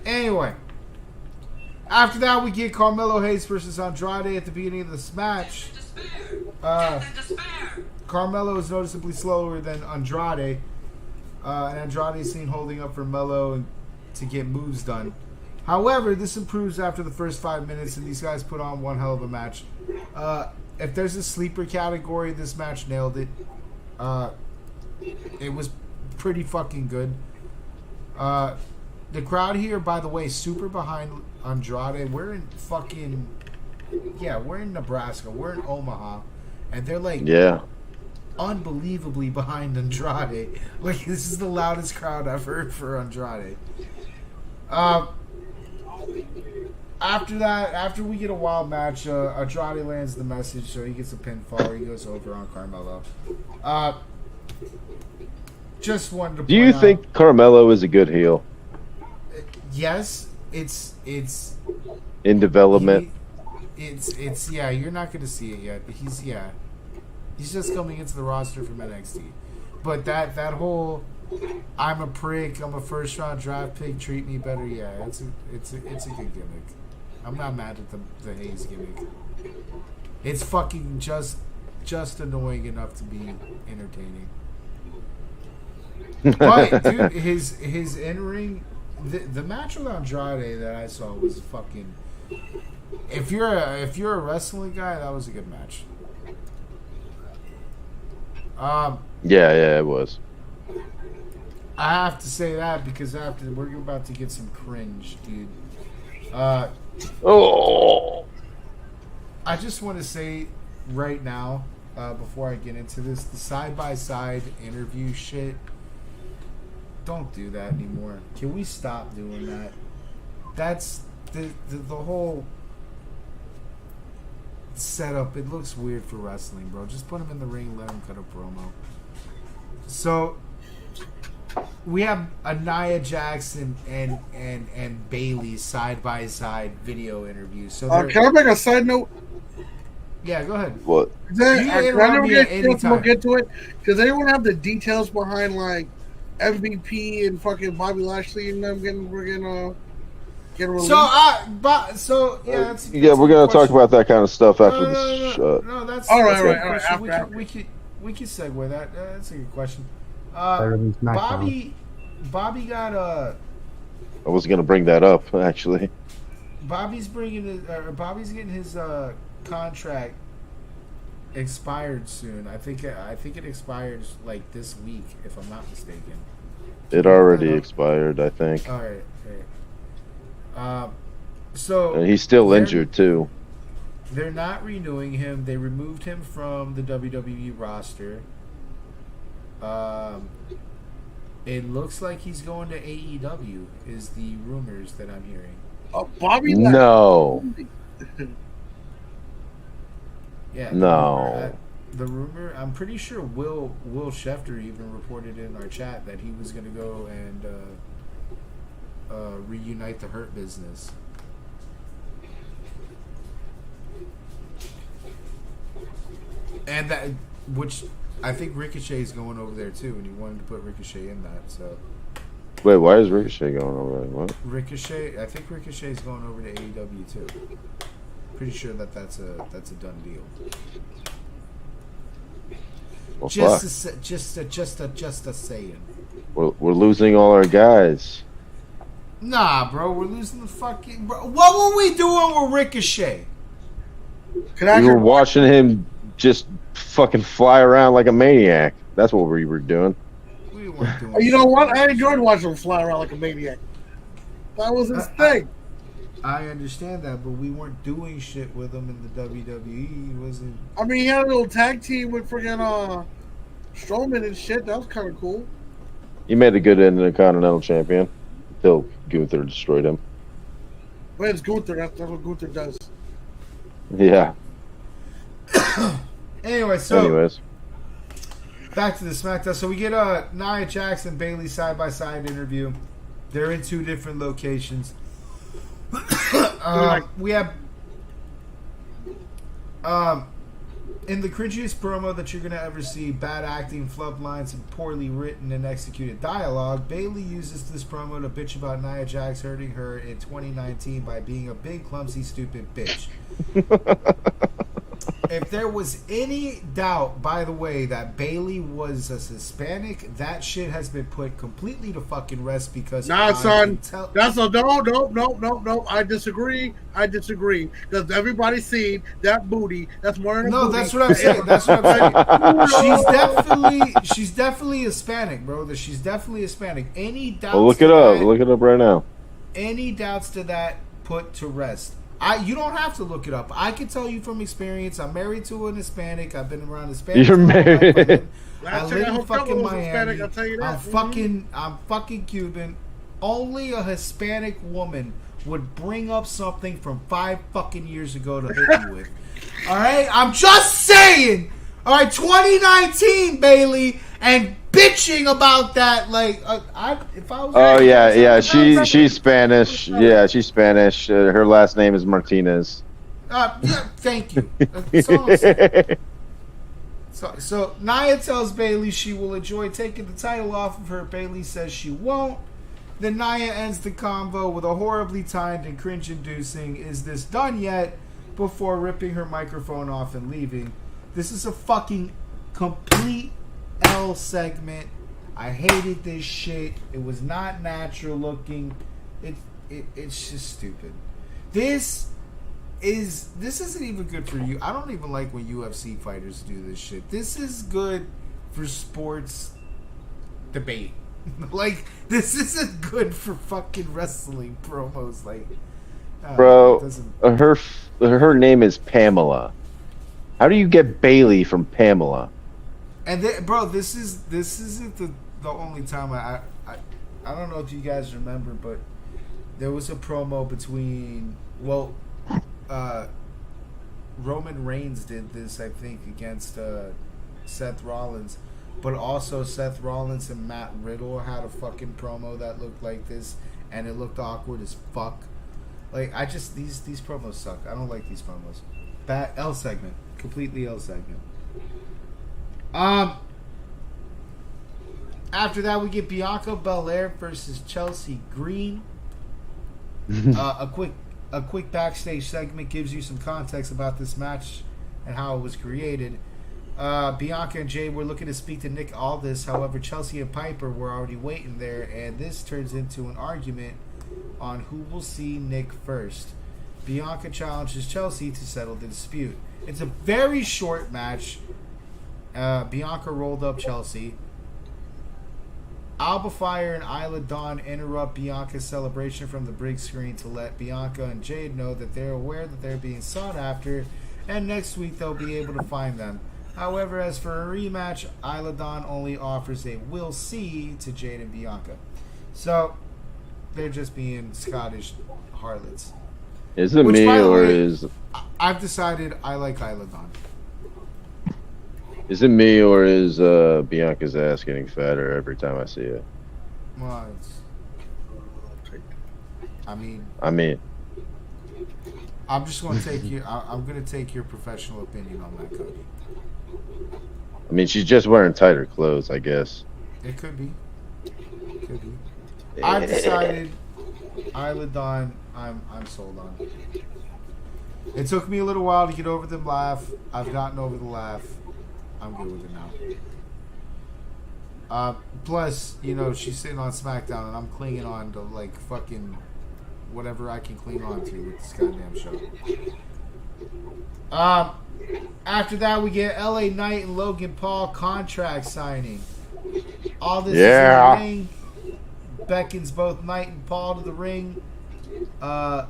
Anyway, after that we get Carmelo Hayes versus Andrade at the beginning of this match. Carmelo is noticeably slower than Andrade, and Andrade is seen holding up for Melo to get moves done. However, this improves after the first 5 minutes, and these guys put on one hell of a match. If there's a sleeper category, this match nailed it. It was pretty fucking good. The crowd here, by the way, super behind Andrade. We're in Nebraska. We're in Omaha, and they're like, unbelievably behind Andrade. Like, this is the loudest crowd I've heard for Andrade. After that, after we get a wild match, Andrade lands the message, so he gets a pinfall. He goes over on Carmelo. Just wanted to. Do you think Carmelo is a good heel? Yes, it's in development. It's yeah. You're not going to see it yet. He's just coming into the roster from NXT. But that whole I'm a prick, I'm a first round draft pick, treat me better. Yeah, it's a good gimmick. I'm not mad at the Hayes gimmick. It's fucking just annoying enough to be entertaining. But dude, his in ring, the match with Andrade that I saw was fucking. If you're a wrestling guy, that was a good match. Yeah, it was. I have to say that because after we're about to get some cringe, dude. I just want to say right now, before I get into this, the side-by-side interview shit, don't do that anymore. Can we stop doing that? That's the whole setup. It looks weird for wrestling, bro. Just put him in the ring, let him cut a promo. So we have a Nia Jackson and Bailey side-by-side video interview. So can I make a side note? Yeah, go ahead. What? I never get to it. Does anyone have the details behind like MVP and fucking Bobby Lashley and them getting released? We're gonna talk about that kind of stuff after this. No, that's all right. We can segue that. That's a good question. Bobby got a. I was gonna bring that up actually. Bobby's getting his contract expired soon. I think it expires like this week, if I'm not mistaken. It already expired, I think. All right. So and he's still injured too. They're not renewing him. They removed him from the WWE roster. It looks like he's going to AEW. Is the rumors that I'm hearing? Bobby? No. Yeah. No. The rumor. I'm pretty sure Will Schefter even reported in our chat that he was going to go and reunite the Hurt Business. And that, which I think Ricochet is going over there too, and he wanted to put Ricochet in that. So. Wait, why is Ricochet going over there? What? I think Ricochet is going over to AEW too. Pretty sure that's a done deal. Well, just a saying. We're losing all our guys. Nah, bro, we're losing the fucking. Bro. What were we doing with Ricochet? We were watching him just fucking fly around like a maniac. That's what we were doing. We weren't doing. You know what? I enjoyed watching him fly around like a maniac. That was his thing. I understand that, but we weren't doing shit with him in the WWE. He wasn't. I mean, he had a little tag team with friggin' Strowman and shit. That was kind of cool. He made a good Intercontinental Champion until Gunther destroyed him. But it's Gunther. That's what Gunther does. Yeah. Anyways, back to the SmackDown. So we get Nia Jax and Bayley side-by-side interview. They're in two different locations. We have in the cringiest promo that you're going to ever see, bad acting, flub lines, and poorly written and executed dialogue, Bayley uses this promo to bitch about Nia Jax hurting her in 2019 by being a big, clumsy, stupid bitch. If there was any doubt, by the way, that Bayley was a Hispanic, that shit has been put completely to fucking rest because son. That's a no. I disagree. Because everybody's seen that booty. That's more than a booty. That's what I'm saying. She's definitely Hispanic, bro. She's definitely Hispanic. Any doubts? Well, look it up. Look it up right now. Any doubts to that put to rest. You don't have to look it up. I can tell you from experience. I'm married to an Hispanic. I've been around Hispanic. You're married. I live in fucking Miami. I'll tell you that. I'm fucking Cuban. Only a Hispanic woman would bring up something from 5 fucking years ago to hit you with. All right, I'm just saying. All right, 2019, Bayley, and bitching about that. Like, if I was. Oh yeah. She's Spanish. Yeah, she's Spanish. Her last name is Martinez. Yeah, thank you. That's all I'm saying. So Nia tells Bayley she will enjoy taking the title off of her. Bayley says she won't. Then Nia ends the convo with a horribly timed and cringe-inducing "Is this done yet?" before ripping her microphone off and leaving. This is a fucking complete L segment. I hated this shit. It was not natural looking. It's just stupid. This isn't even good for you. I don't even like when UFC fighters do this shit. This is good for sports debate. Like, this isn't good for fucking wrestling promos. Like, bro, her name is Pamela. How do you get Bayley from Pamela? And bro, this isn't the only time I don't know if you guys remember, but there was a promo between Roman Reigns did this, I think, against Seth Rollins, but also Seth Rollins and Matt Riddle had a fucking promo that looked like this, and it looked awkward as fuck. Like, these promos suck. I don't like these promos. Bad L segment, completely L segment. After that, we get Bianca Belair versus Chelsea Green. A quick backstage segment gives you some context about this match and how it was created. Bianca and Jay were looking to speak to Nick Aldis. However, Chelsea and Piper were already waiting there, and this turns into an argument on who will see Nick first. Bianca challenges Chelsea to settle the dispute. It's a very short match. Bianca rolled up Chelsea. Alba Fire and Isla Dawn interrupt Bianca's celebration from the big screen to let Bianca and Jade know that they're aware that they're being sought after, and next week they'll be able to find them. However, as for a rematch, Isla Dawn only offers a "we'll see" to Jade and Bianca. So, they're just being Scottish harlots. Is it me or is... I've decided I like Isla Dawn. Is it me or is Bianca's ass getting fatter every time I see it? Well, I mean, I'm just going to take your. I'm going to take your professional opinion on that, Cody. I mean, she's just wearing tighter clothes, I guess. It could be. I've decided Isla Dawn. I'm sold on. It took me a little while to get over the laugh. I've gotten over the laugh. I'm good with it now. Plus, she's sitting on SmackDown, and I'm clinging on to like fucking whatever I can cling on to with this goddamn show. After that, we get LA Knight and Logan Paul contract signing. All this is in the ring. Beckons both Knight and Paul to the ring, so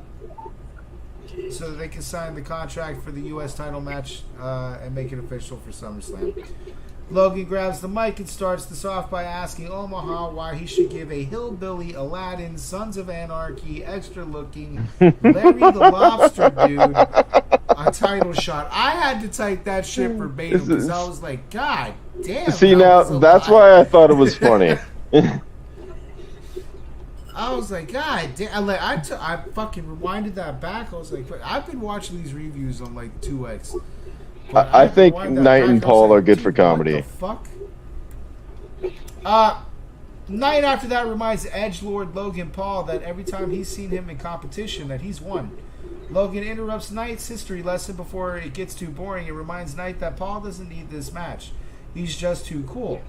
that they can sign the contract for the U.S. title match and make it official for SummerSlam. Logan grabs the mic and starts this off by asking Omaha why he should give a hillbilly Aladdin, Sons of Anarchy, extra-looking Larry the Lobster dude a title shot. I had to type that shit verbatim because I was like, God damn. See, now, that's why I thought it was funny. I was like, God damn. I fucking rewinded that back. I was like, I've been watching these reviews on like 2X. I think Knight and Paul are good for comedy. What the fuck? Knight after that reminds edgelord Logan Paul that every time he's seen him in competition that he's won. Logan interrupts Knight's history lesson before it gets too boring and reminds Knight that Paul doesn't need this match. He's just too cool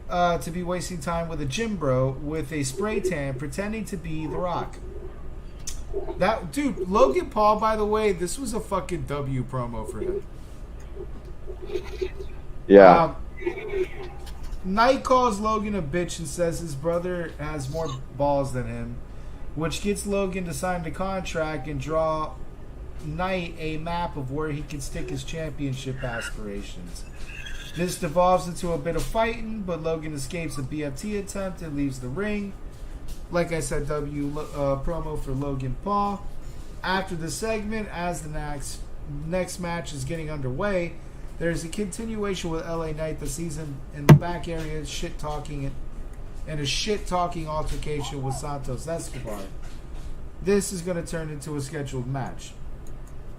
to be wasting time with a gym bro with a spray tan pretending to be The Rock. That dude, Logan Paul, by the way, this was a fucking W promo for him. Yeah. Knight calls Logan a bitch and says his brother has more balls than him, which gets Logan to sign the contract and draw Knight a map of where he can stick his championship aspirations. This devolves into a bit of fighting, but Logan escapes a BFT attempt and leaves the ring. Like I said, promo for Logan Paul. After the segment, as the next match is getting underway, there's a continuation with LA Knight this season in the back area, shit-talking and a shit-talking altercation with Santos Escobar. This is going to turn into a scheduled match.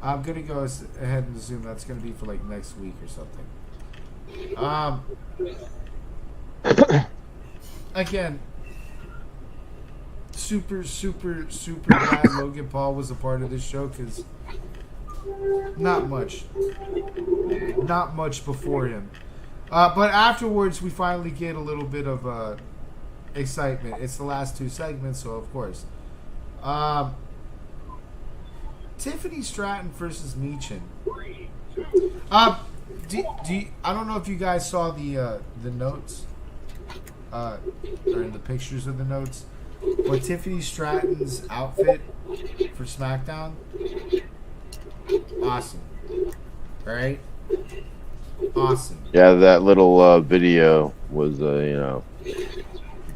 I'm going to go ahead and assume that's going to be for like next week or something. Again, super glad Logan Paul was a part of this show because not much before him. But afterwards, we finally get a little bit of excitement. It's the last two segments, so of course. Tiffany Stratton versus Meechin. I don't know if you guys saw the notes or the pictures of the notes, but Tiffany Stratton's outfit for SmackDown, awesome, right? Awesome. Yeah, that little video was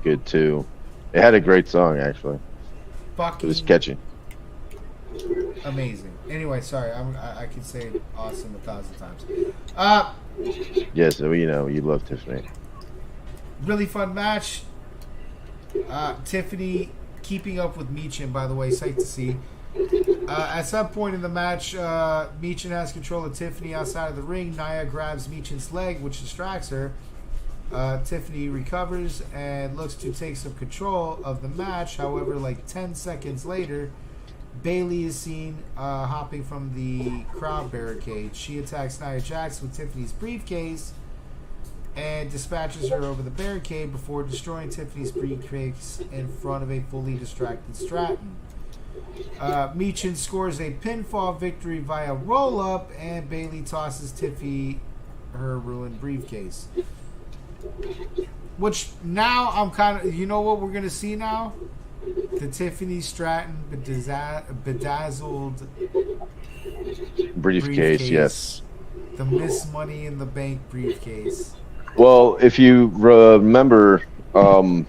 good too. It had a great song actually. It was catchy. Amazing. Anyway, sorry, I could say awesome 1,000 times. Yes, you love Tiffany. Really fun match. Tiffany keeping up with Meechin, by the way, sight to see. At some point in the match, Meechin has control of Tiffany outside of the ring. Nia grabs Meechin's leg, which distracts her. Tiffany recovers and looks to take some control of the match. However, like 10 seconds later, Bayley is seen hopping from the crowd barricade. She attacks Nia Jax with Tiffany's briefcase and dispatches her over the barricade before destroying Tiffany's briefcase in front of a fully distracted Stratton. Meechin scores a pinfall victory via roll-up, and Bayley tosses Tiffy her ruined briefcase. Which now I'm kind of, you know what we're going to see now? The Tiffany Stratton bedazzled briefcase, yes. The Miss Money in the Bank briefcase. Well, if you remember, the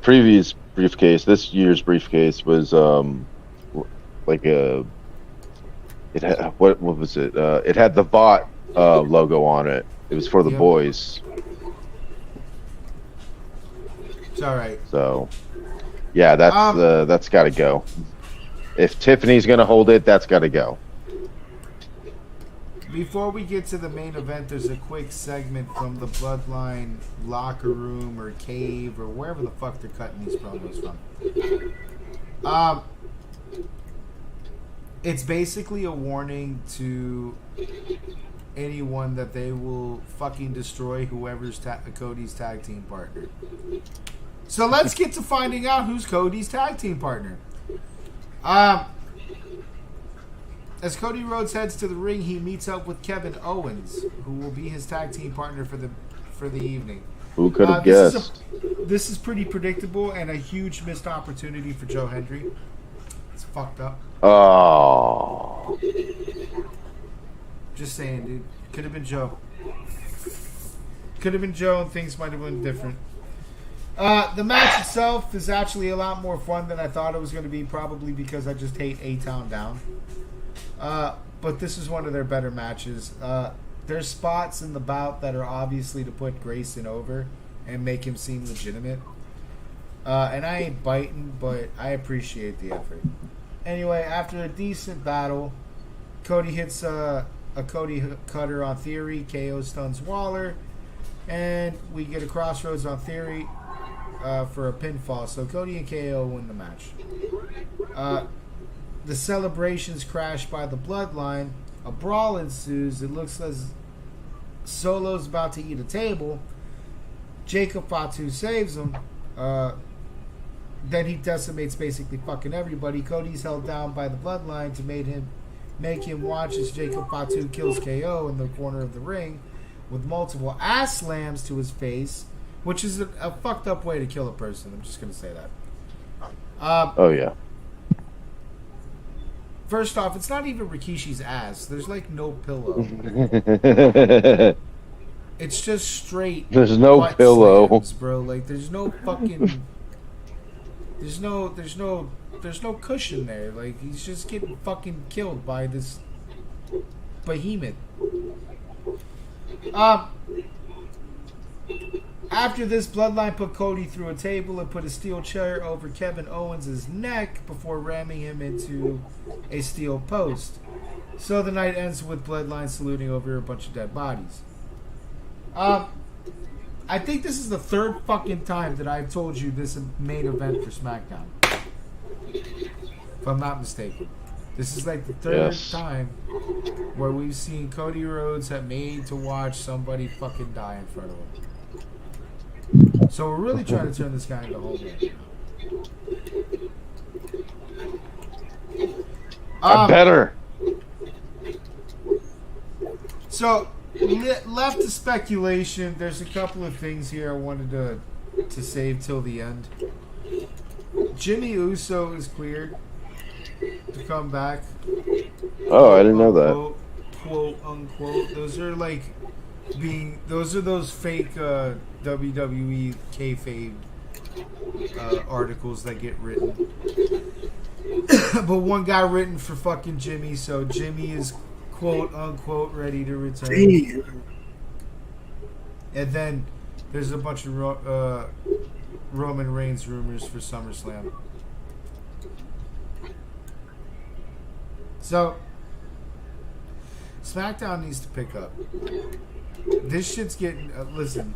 previous briefcase, this year's briefcase was like a. It had, what was it? It had the Vought logo on it. It was for the boys. It's all right. So, yeah, that's got to go. If Tiffany's gonna hold it, that's got to go. Before we get to the main event, there's a quick segment from the Bloodline locker room or cave or wherever the fuck they're cutting these promos from. It's basically a warning to anyone that they will fucking destroy whoever's Cody's tag team partner. So let's get to finding out who's Cody's tag team partner. As Cody Rhodes heads to the ring, he meets up with Kevin Owens, who will be his tag team partner for the evening. Who could have guessed? This is pretty predictable and a huge missed opportunity for Joe Hendry. It's fucked up. Oh. Just saying, dude. Could have been Joe. Could have been Joe, and things might have been different. The match itself is actually a lot more fun than I thought it was going to be, probably because I just hate A-Town down. But this is one of their better matches. There's spots in the bout that are obviously to put Grayson over and make him seem legitimate. And I ain't biting, but I appreciate the effort. Anyway, after a decent battle, Cody hits a Cody Cutter on Theory. KO stuns Waller. And we get a Crossroads on Theory for a pinfall. So Cody and KO win the match. The celebrations crash by the Bloodline. A brawl ensues. It looks as Solo's about to eat a table. Jacob Fatu saves him. Then he decimates basically fucking everybody. Cody's held down by the Bloodline to make him watch as Jacob Fatu kills KO in the corner of the ring with multiple ass slams to his face, which is a fucked up way to kill a person. I'm just going to say that. Oh, yeah. First off, it's not even Rikishi's ass. There's like no pillow. It's just straight. There's no butt pillow, slams, bro. Like there's no fucking. There's no cushion there. Like he's just getting fucking killed by this behemoth. After this, Bloodline put Cody through a table and put a steel chair over Kevin Owens' neck before ramming him into a steel post. So the night ends with Bloodline saluting over a bunch of dead bodies. I think this is the third fucking time that I've told you this main event for SmackDown. If I'm not mistaken. This is like the third time where we've seen Cody Rhodes have made to watch somebody fucking die in front of him. So we're really trying to turn this guy into a whole man. I better. So left to speculation. There's a couple of things here I wanted to save till the end. Jimmy Uso is cleared to come back. Oh, I didn't know that. Quote unquote. Those are those fake WWE kayfabe articles that get written. But one got written for fucking Jimmy, so Jimmy is quote unquote ready to return. Damn. And then there's a bunch of Roman Reigns rumors for SummerSlam. So SmackDown needs to pick up. This shit's getting... listen,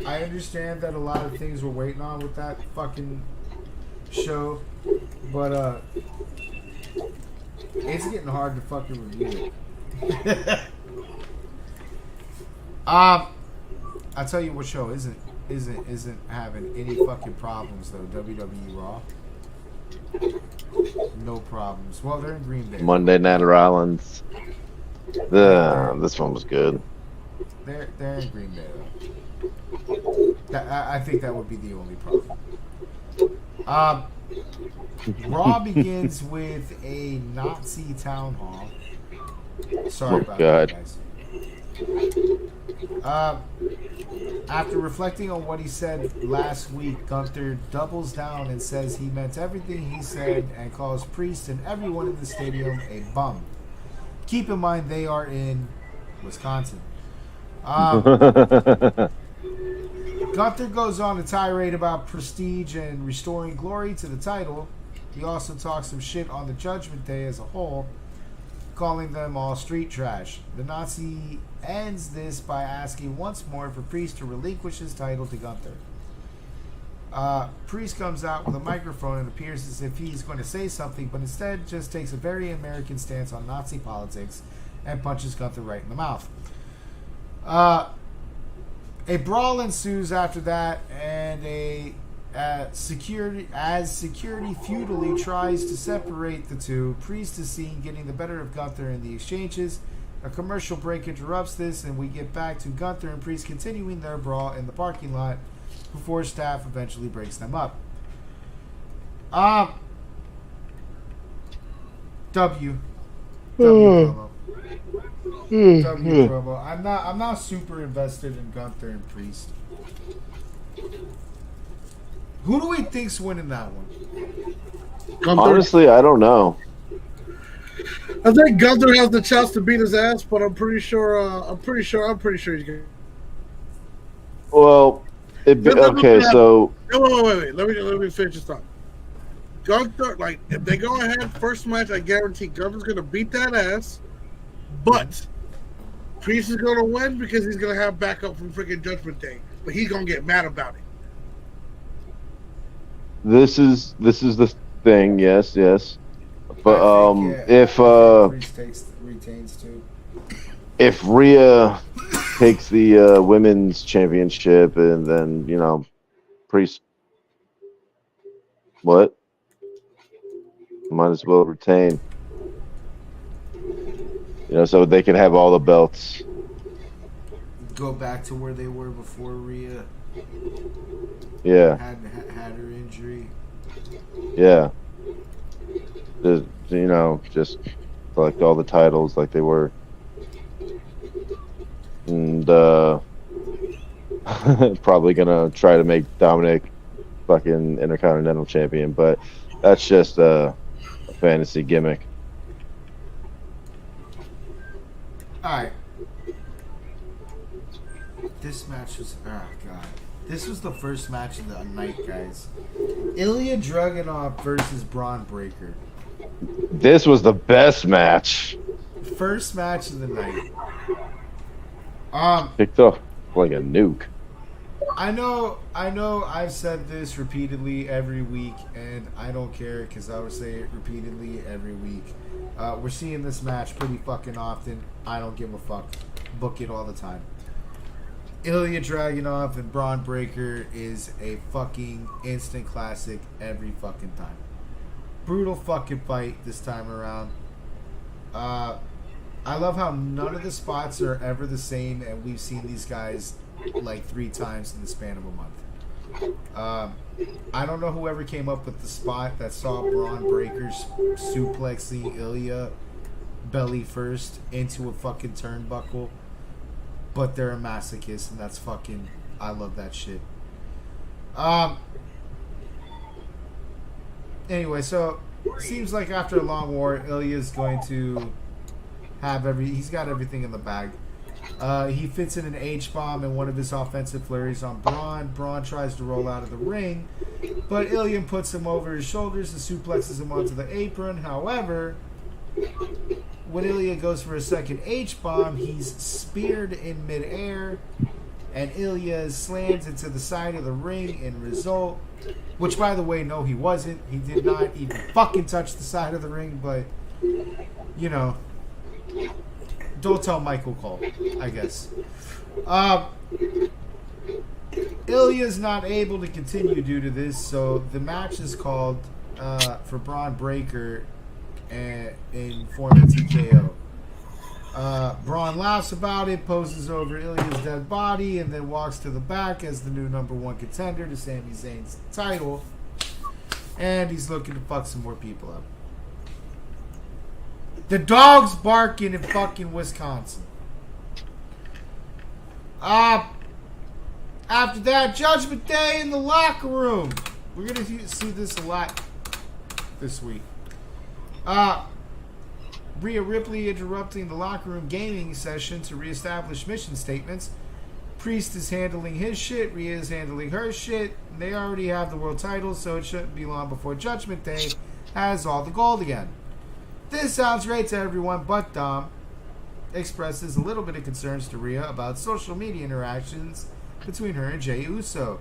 I understand that a lot of things we're waiting on with that fucking show, but it's getting hard to fucking review it. I'll tell you what show isn't having any fucking problems though. WWE Raw. No problems. Well, they're in Green Bay. Monday Night Rollins. This one was good. They're in Green Bay though. I think that would be the only problem. Raw begins with a Nazi town hall. Sorry about that, guys. After reflecting on what he said last week, Gunther doubles down and says he meant everything he said and calls Priest and everyone in the stadium a bum. Keep in mind they are in Wisconsin. Gunther goes on a tirade about prestige and restoring glory to the title. He also talks some shit on the Judgment Day as a whole, calling them all street trash. The Nazi ends this by asking once more for Priest to relinquish his title to Gunther. Priest comes out with a microphone and appears as if he's going to say something, but instead just takes a very American stance on Nazi politics and punches Gunther right in the mouth. A brawl ensues after that, and security futilely tries to separate the two. Priest is seen getting the better of Gunther in the exchanges. A commercial break interrupts this, and we get back to Gunther and Priest continuing their brawl in the parking lot before staff eventually breaks them up. W promo. W promo. I'm not super invested in Gunther and Priest. Who do we think's winning that one? Gunther. Honestly, I don't know. I think Gunther has the chance to beat his ass, but I'm pretty sure he's gonna. Well, okay, so Wait. Let me finish this thought. Gunther, like, if they go ahead first match, I guarantee Gunther's gonna beat that ass, but Priest is gonna win because he's gonna have backup from freaking Judgment Day, but he's gonna get mad about it. this is the thing. Yes. But Priest retains too. if Rhea takes the women's championship and then Priest, what? Might as well retain. So they can have all the belts. Go back to where they were before Rhea Yeah. had her injury. Yeah. Just collect all the titles like they were. And probably gonna try to make Dominic fucking Intercontinental Champion, but that's just a fantasy gimmick. Alright. This match was god. This was the first match of the night, guys. Ilya Dragunov versus Braun Breaker. This was the best match. First match of the night. Picked up like a nuke. I know I've said this repeatedly every week, and I don't care because I would say it repeatedly every week. We're seeing this match pretty fucking often. I don't give a fuck. Book it all the time. Ilya Dragunov and Braun Breaker is a fucking instant classic every fucking time. Brutal fucking fight this time around. I love how none of the spots are ever the same, and we've seen these guys like 3 times in the span of a month. I don't know whoever came up with the spot that saw Braun Breaker suplexing Ilya belly first into a fucking turnbuckle, but they're a masochist, and that's fucking, I love that shit. Anyway, so seems like after a long war, Ilya's going to have he's got everything in the bag. He fits in an H-bomb and one of his offensive flurries on Braun. Braun tries to roll out of the ring, but Ilya puts him over his shoulders and suplexes him onto the apron. However, when Ilya goes for a second H-bomb, he's speared in midair, and Ilya slams into the side of the ring in result. Which, by the way, no, he wasn't. He did not even fucking touch the side of the ring, but, don't tell Michael Cole, I guess. Ilya's not able to continue due to this, so the match is called for Braun Breaker in form of TKO. Braun laughs about it, poses over Ilya's dead body, and then walks to the back as the new #1 contender to Sami Zayn's title. And he's looking to fuck some more people up. The dog's barking in fucking Wisconsin. After that, Judgment Day in the locker room. We're going to see this a lot this week. Rhea Ripley interrupting the locker room gaming session to reestablish mission statements. Priest is handling his shit. Rhea is handling her shit. They already have the world titles, so it shouldn't be long before Judgment Day has all the gold again. This sounds great to everyone, but Dom expresses a little bit of concerns to Rhea about social media interactions between her and Jey Uso.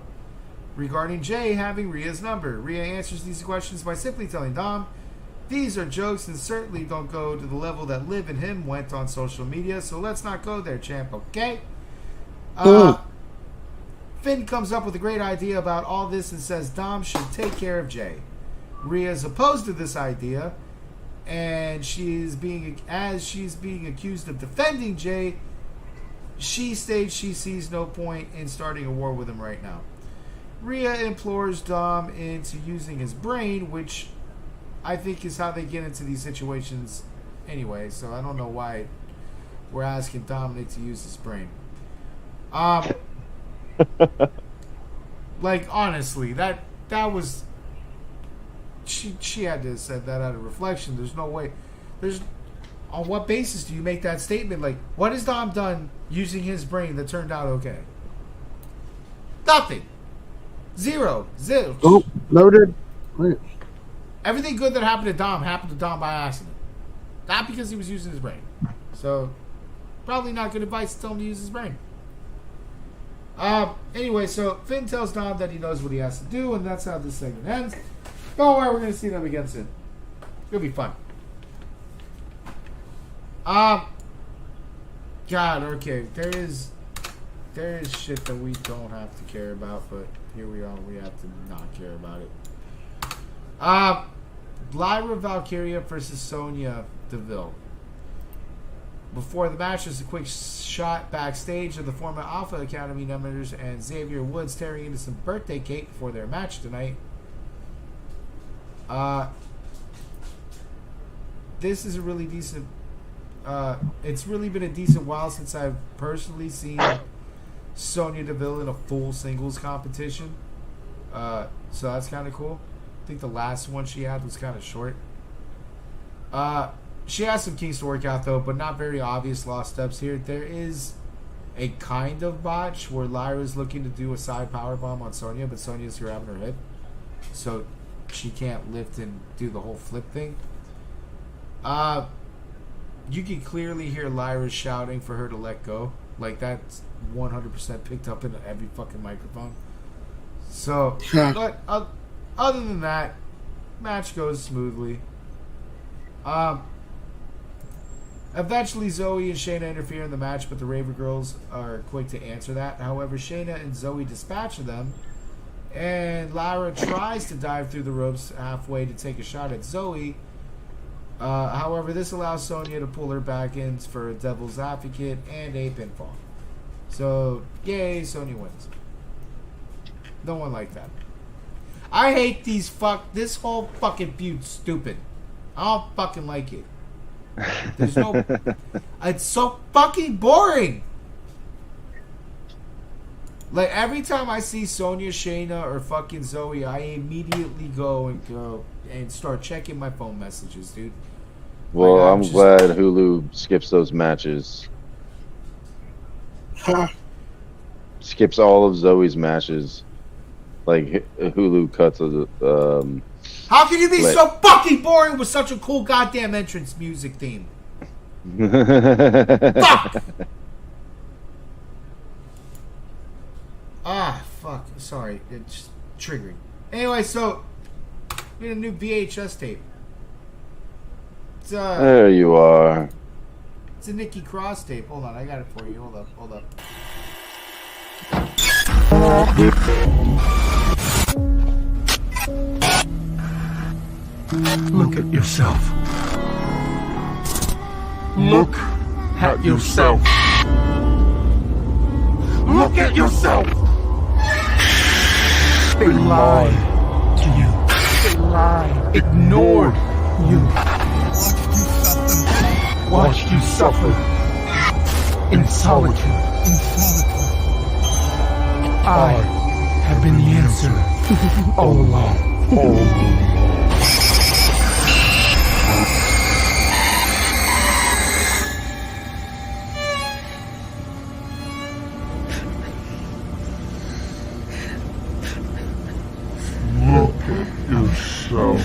Regarding Jey having Rhea's number, Rhea answers these questions by simply telling Dom, "These are jokes and certainly don't go to the level that Liv and him went on social media, so let's not go there, champ, okay?" Finn comes up with a great idea about all this and says Dom should take care of Jey. Rhea is opposed to this idea, and she's being accused of defending Jey. She states she sees no point in starting a war with him right now. Rhea implores Dom into using his brain, which I think is how they get into these situations anyway, so I don't know why we're asking Dominic to use his brain. Like, honestly, that was... She had to have said that out of reflection. There's no way... On what basis do you make that statement? Like, what has Dom done using his brain that turned out okay? Nothing. Zero. Oh, noted. Everything good that happened to Dom by accident. Not because he was using his brain. So, probably not good advice to tell him to use his brain. Anyway, so Finn tells Dom that he knows what he has to do, and that's how this segment ends. Don't worry, we're going to see them again soon. It's going to be fun. God, okay. There is shit that we don't have to care about, but here we are. We have to not care about it. Lyra Valkyria versus Sonya Deville. Before the match, there's a quick shot backstage of the former Alpha Academy members and Xavier Woods tearing into some birthday cake before their match tonight. This is a really decent... it's really been a decent while since I've personally seen Sonya Deville in a full singles competition. So that's kind of cool. I think the last one she had was kind of short. She has some kinks to work out, though, but not very obvious lost steps here. There is a kind of botch where Lyra's looking to do a side powerbomb on Sonya, but Sonya's grabbing her hip. So she can't lift and do the whole flip thing. You can clearly hear Lyra shouting for her to let go. Like, that's 100% picked up in every fucking microphone. So, but other than that, match goes smoothly. Eventually, Zoe and Shayna interfere in the match, but the Raver girls are quick to answer that. However, Shayna and Zoe dispatch them, and Lyra tries to dive through the ropes halfway to take a shot at Zoe. However, this allows Sonya to pull her back in for a devil's advocate and a pinfall. So, yay, Sonya wins. No one liked that. I hate this whole fucking feud's stupid. I don't fucking like it. There's no... It's so fucking boring. Like, every time I see Sonya, Shayna, or fucking Zoe, I immediately go and start checking my phone messages, dude. Well, Like, I'm glad Hulu skips those matches. Skips all of Zoe's matches. Like, Hulu cuts of the... How can you be so fucking boring with such a cool goddamn entrance music theme? Fuck! Fuck. Sorry. It's triggering. Anyway, so we had a new VHS tape. It's there you are. It's a Nikki Cross tape. Hold on, I got it for you. Hold up. Look at yourself. Look at yourself. Look at yourself. They lied to you. They lied. Ignored you. Watched you suffer. In solitude. I have been the answer all along. Look at yourself.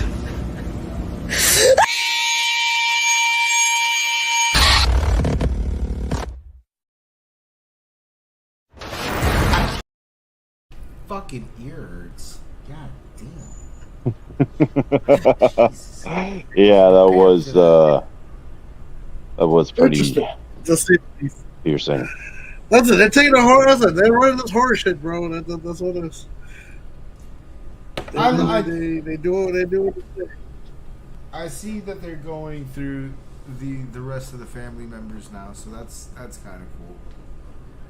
Fucking ear hurts. God damn. Yeah, that was pretty piercing. That's it. They're taking the horror. They're running this horror shit, bro. That's what it is. They do what they say. I see that they're going through the rest of the family members now, so that's kind of cool.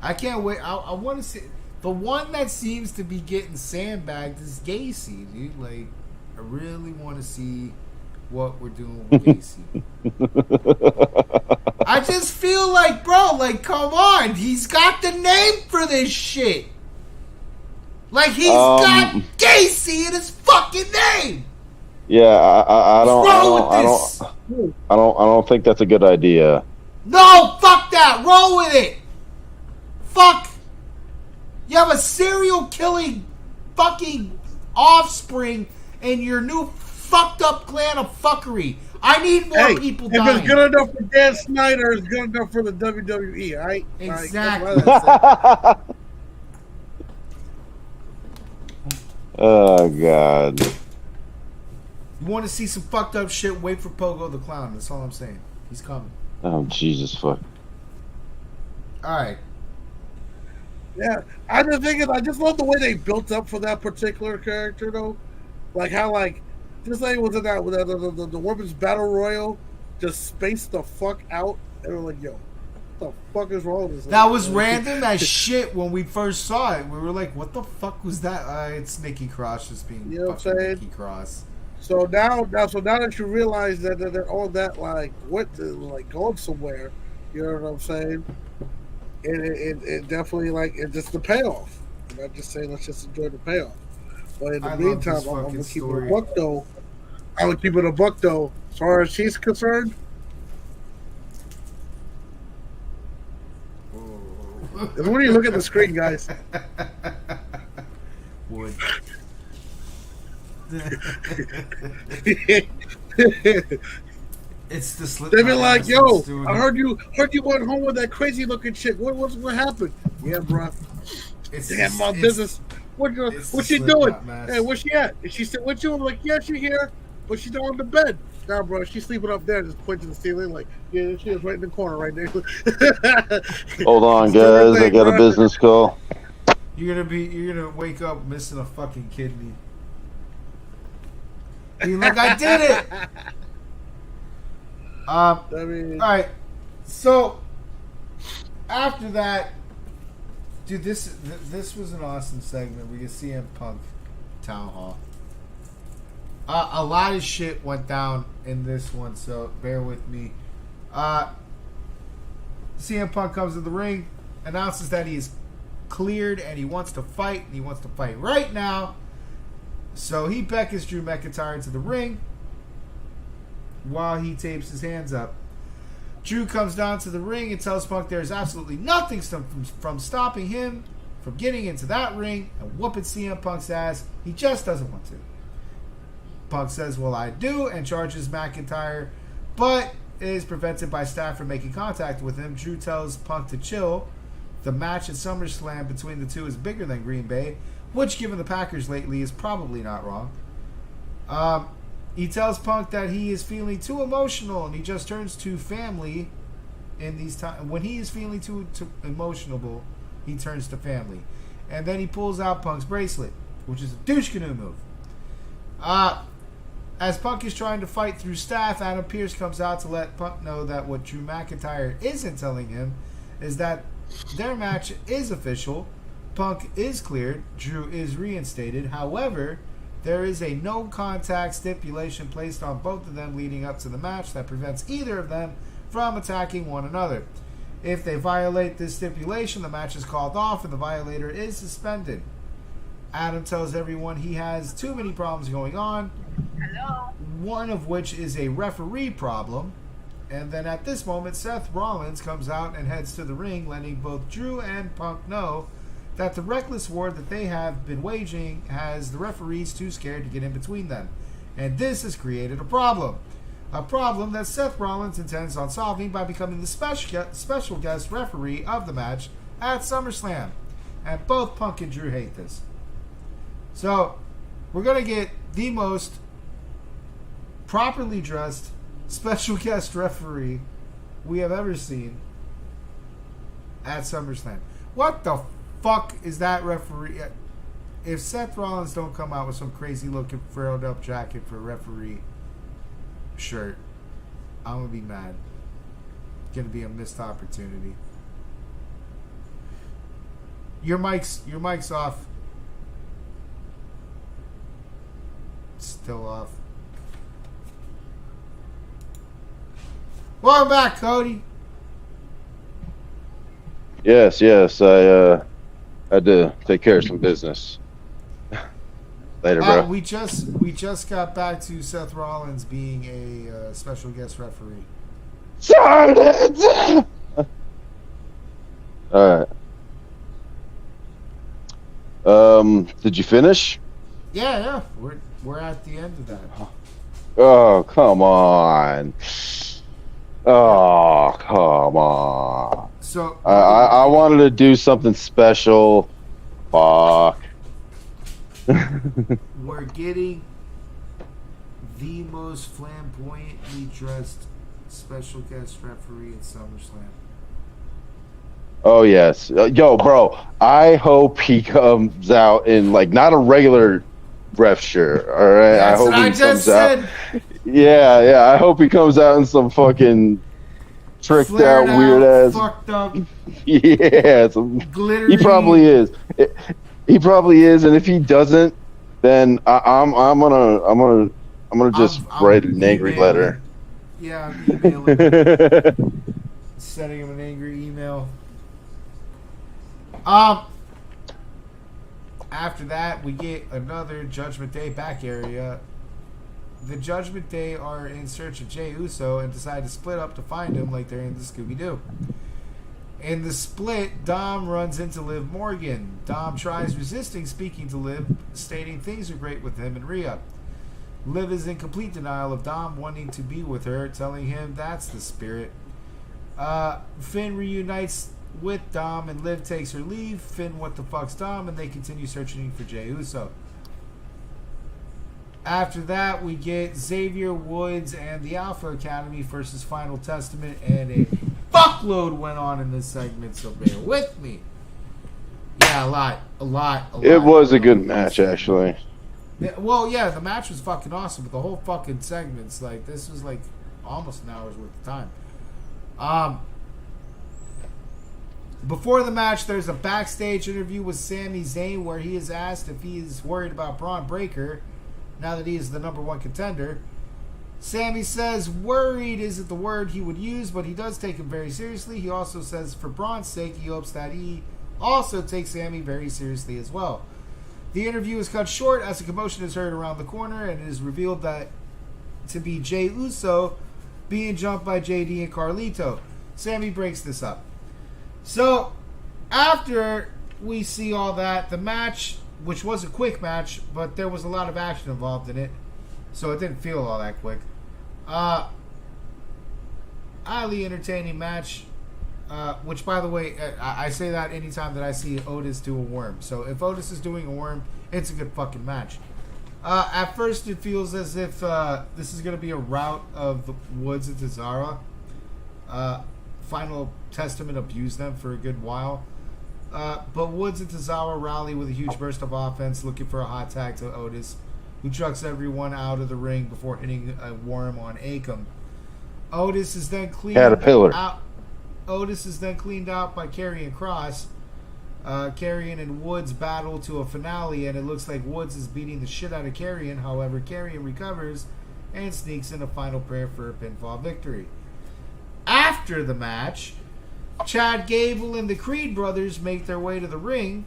I can't wait. I want to see the one that seems to be getting sandbagged is Gacy, dude. Like, I really want to see what we're doing with Casey. I just feel like, bro, like, come on. He's got the name for this shit. Like, he's got Casey in his fucking name. Yeah, I don't. What's wrong with this? I don't think that's a good idea. No, fuck that. Roll with it. Fuck. You have a serial killing fucking offspring in your new fucked up clan of fuckery. I need more people dying. If it's good enough for Dan Snyder, it's good enough for the WWE, all right? Exactly. Oh, God. You want to see some fucked up shit, wait for Pogo the Clown. That's all I'm saying. He's coming. Oh, Jesus fuck. Alright. Yeah. I just love the way they built up for that particular character, though. Like how, like, this lady was in that, the women's battle royal, just spaced the fuck out. And we're like, yo, what the fuck is wrong with this lady? That was random as shit when we first saw it. We were like, what the fuck was that? It's Nikki Cross just being You know what I'm fucking saying? Nikki Cross. So now that you realize that they're all that like going somewhere, you know what I'm saying? It definitely like it's just the payoff. I'm not just saying let's just enjoy the payoff. But in the meantime, I'm gonna keep it a buck though. I'm gonna keep it a buck though. As far as she's concerned, when you look at the screen, guys. Would. It's the slip. They've been like, "Yo, I heard you went home with that crazy looking chick. What happened?" Yeah, bro. Damn, my business. What she doing? Hey, where's she at? Is she still with you? I'm like, yeah, she here, but she's on the bed. Nah, bro, she's sleeping up there, just pointing to the ceiling, like, yeah, she is right in the corner, right there. Hold on, guys. I got a business call. You're gonna wake up missing a fucking kidney. Being like, I did it. I mean, all right. So after that, dude, this was an awesome segment. We get CM Punk Town Hall. A lot of shit went down in this one, so bear with me. CM Punk comes to the ring, announces that he is cleared and he wants to fight, and he wants to fight right now. So he beckons Drew McIntyre to the ring while he tapes his hands up. Drew comes down to the ring and tells Punk there's absolutely nothing from stopping him from getting into that ring and whooping CM Punk's ass. He just doesn't want to. Punk says, well, I do, and charges McIntyre, but is prevented by staff from making contact with him. Drew tells Punk to chill. The match at SummerSlam between the two is bigger than Green Bay, which, given the Packers lately, is probably not wrong. He tells Punk that he is feeling too emotional, and he just turns to family in these times. When he is feeling too emotional, he turns to family. And then he pulls out Punk's bracelet, which is a douche canoe move. As Punk is trying to fight through staff, Adam Pearce comes out to let Punk know that what Drew McIntyre isn't telling him is that their match is official. Punk is cleared. Drew is reinstated. However, there is a no contact stipulation placed on both of them leading up to the match that prevents either of them from attacking one another. If they violate this stipulation, the match is called off and the violator is suspended. Adam tells everyone he has too many problems going on, one of which is a referee problem. And then at this moment, Seth Rollins comes out and heads to the ring, letting both Drew and Punk know that the reckless war that they have been waging has the referees too scared to get in between them. And this has created a problem that Seth Rollins intends on solving by becoming the special guest referee of the match at SummerSlam. And both Punk and Drew hate this. So, we're going to get the most properly dressed special guest referee we have ever seen at SummerSlam. What the fuck is that referee? If Seth Rollins don't come out with some crazy looking frilled up jacket for a referee shirt, I'm going to be mad. It's going to be a missed opportunity. Your mic's off. Still off. Welcome back, Cody. Yes, I had to take care of some business. Later, bro. We just got back to Seth Rollins being a special guest referee. Silence! All right. Did you finish? Yeah. We're at the end of that. Oh, come on. Oh, come on. So I wanted to do something special. Fuck. we're getting the most flamboyantly dressed special guest referee at SummerSlam. Oh, yes. Yo, bro, I hope he comes out in, like, not a regular ref shirt, all right? That's I hope what I just said. Yeah, I hope he comes out in some fucking tricked out, weird ass. Fucked up. Yeah, Glittery. he probably is. He probably is, and if he doesn't, then I'm gonna just write an angry letter. Yeah, I'm emailing. Sending him an angry email. After that, we get another Judgment Day back area. The Judgment Day are in search of Jey Uso and decide to split up to find him like they're in the Scooby-Doo. In the split, Dom runs into Liv Morgan. Dom tries resisting speaking to Liv, stating things are great with him and Rhea. Liv is in complete denial of Dom wanting to be with her, telling him that's the spirit. Finn reunites with Dom and Liv takes her leave. Finn what the fuck's Dom, and they continue searching for Jey Uso. After that, we get Xavier Woods and the Alpha Academy versus Final Testament, and a fuckload went on in this segment, so bear with me. Yeah, a lot. It was a good match, actually. Yeah, well, yeah, the match was fucking awesome, but the whole fucking segment's like, this was like almost an hour's worth of time. Before the match, there's a backstage interview with Sami Zayn where he is asked if he is worried about Braun Breaker now that he is the number one contender. Sami says worried isn't the word he would use, but he does take him very seriously. He also says for Braun's sake, he hopes that he also takes Sami very seriously as well. The interview is cut short as a commotion is heard around the corner, and it is revealed that to be Jey Uso being jumped by JD and Carlito. Sami breaks this up. So, after we see all that, the match, which was a quick match, but there was a lot of action involved in it, so it didn't feel all that quick. Highly entertaining match, which, by the way, I say that anytime that I see Otis do a worm. So if Otis is doing a worm, it's a good fucking match. At first, it feels as if this is going to be a rout of the Woods and Cesaro. Final Testament abused them for a good while. But Woods and Cesaro rally with a huge burst of offense, looking for a hot tag to Otis, who trucks everyone out of the ring before hitting a worm on Akam. Otis is then cleaned out. Otis is then cleaned out by Karrion Kross. Karrion and Woods battle to a finale, and it looks like Woods is beating the shit out of Karrion. However, Karrion recovers and sneaks in a final prayer for a pinfall victory. After the match, Chad Gable and the Creed brothers make their way to the ring.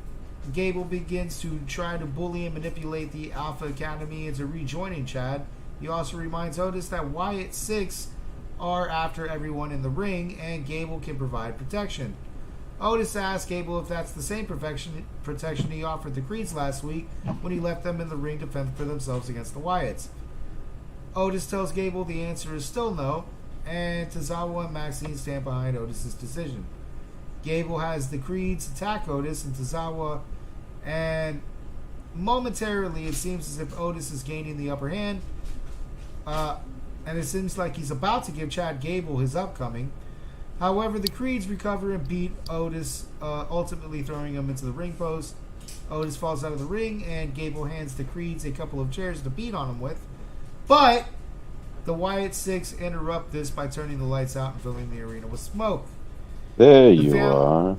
Gable begins to try to bully and manipulate the Alpha Academy into rejoining Chad. He also reminds Otis that Wyatt 6 are after everyone in the ring, and Gable can provide protection. Otis asks Gable if that's the same protection he offered the Creeds last week when he left them in the ring to fend for themselves against the Wyatts. Otis tells Gable the answer is still no, and Tozawa and Maxine stand behind Otis' decision. Gable has the Creeds attack Otis and Tozawa, and momentarily it seems as if Otis is gaining the upper hand, and it seems like he's about to give Chad Gable his upcoming. However, the Creeds recover and beat Otis, ultimately throwing him into the ring post. Otis falls out of the ring, and Gable hands the Creeds a couple of chairs to beat on him with, but the Wyatt 6 interrupt this by turning the lights out and filling the arena with smoke. There you are.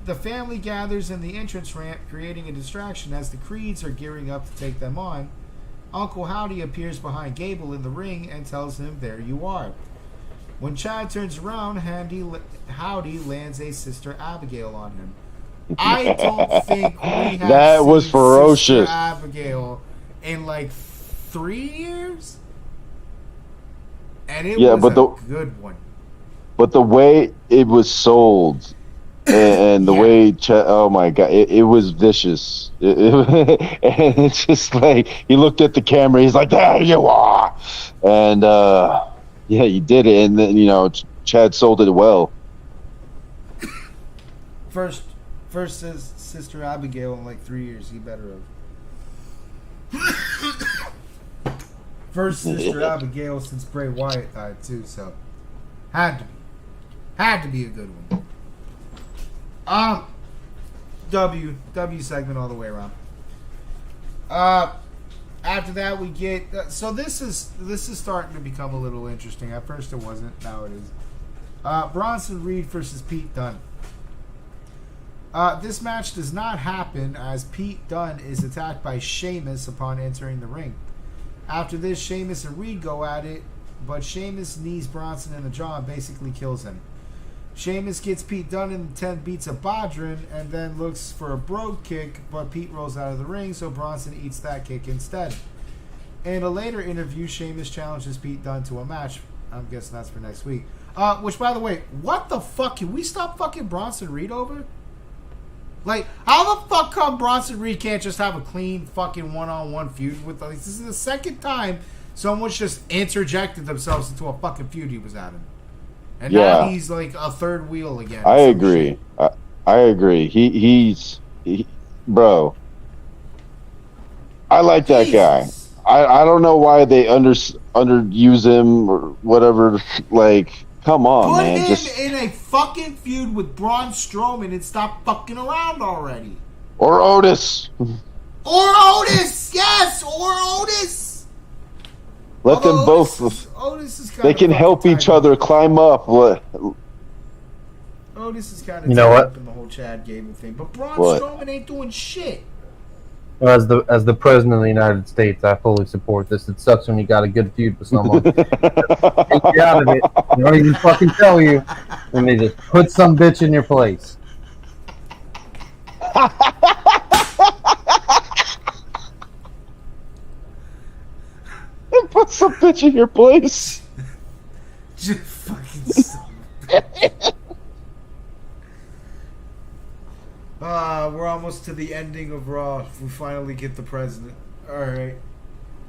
The family gathers in the entrance ramp, creating a distraction as the Creeds are gearing up to take them on. Uncle Howdy appears behind Gable in the ring and tells him, "There you are." When Chad turns around, Howdy lands a Sister Abigail on him. I don't think we have That was seen ferocious. Sister Abigail in like 3 years, and it was a good one. But the way it was sold, and the way oh my god, it was vicious. And it's just like he looked at the camera. He's like, "There you are," and yeah, he did it. And then Chad sold it well. First says Sister Abigail in like 3 years. He better have. First Sister Abigail since Bray Wyatt died too. So had to be a good one. W segment all the way around. After that we get so this is starting to become a little interesting. At first it wasn't, now it is. Bronson Reed versus Pete Dunne. This match does not happen as Pete Dunne is attacked by Sheamus upon entering the ring. After this, Sheamus and Reed go at it, but Sheamus knees Bronson in the jaw and basically kills him. Sheamus gets Pete Dunne in the 10, beats a Bodhrán, and then looks for a brogue kick, but Pete rolls out of the ring, so Bronson eats that kick instead. In a later interview, Sheamus challenges Pete Dunne to a match. I'm guessing that's for next week. Which, by the way, what the fuck? Can we stop fucking Bronson Reed over? Like, how the fuck come Bronson Reed can't just have a clean fucking one-on-one feud with... Like, this is the second time someone's just interjected themselves into a fucking feud he was having. And now he's like a third wheel again. I agree. I agree. He's bro. I like that guy. I don't know why they underuse him or whatever. Like, come on, man. Put him in a fucking feud with Braun Strowman and stop fucking around already. Or Otis. Yes, or Otis. Let them both. Otis is kind they can help each other climb up. Otis is kind of in the whole Chad Gable thing, but Braun What? Strowman ain't doing shit. As the president of the United States, I fully support this. It sucks when you got a good feud with someone. Take you out of it. They don't even fucking tell you, and they just put some bitch in your place. Put some bitch in your place. Just fucking stop. We're almost to the ending of Raw. We finally get the president. Alright.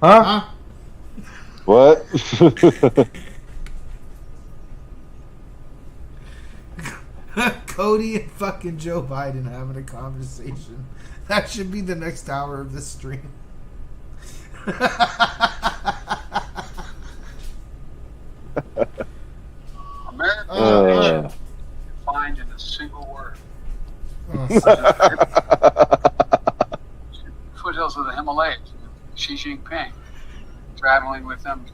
Huh? What? Cody and fucking Joe Biden having a conversation. That should be the next hour of this stream. America defined in a single word. Foothills of the Himalayas. Xi Jinping traveling with them.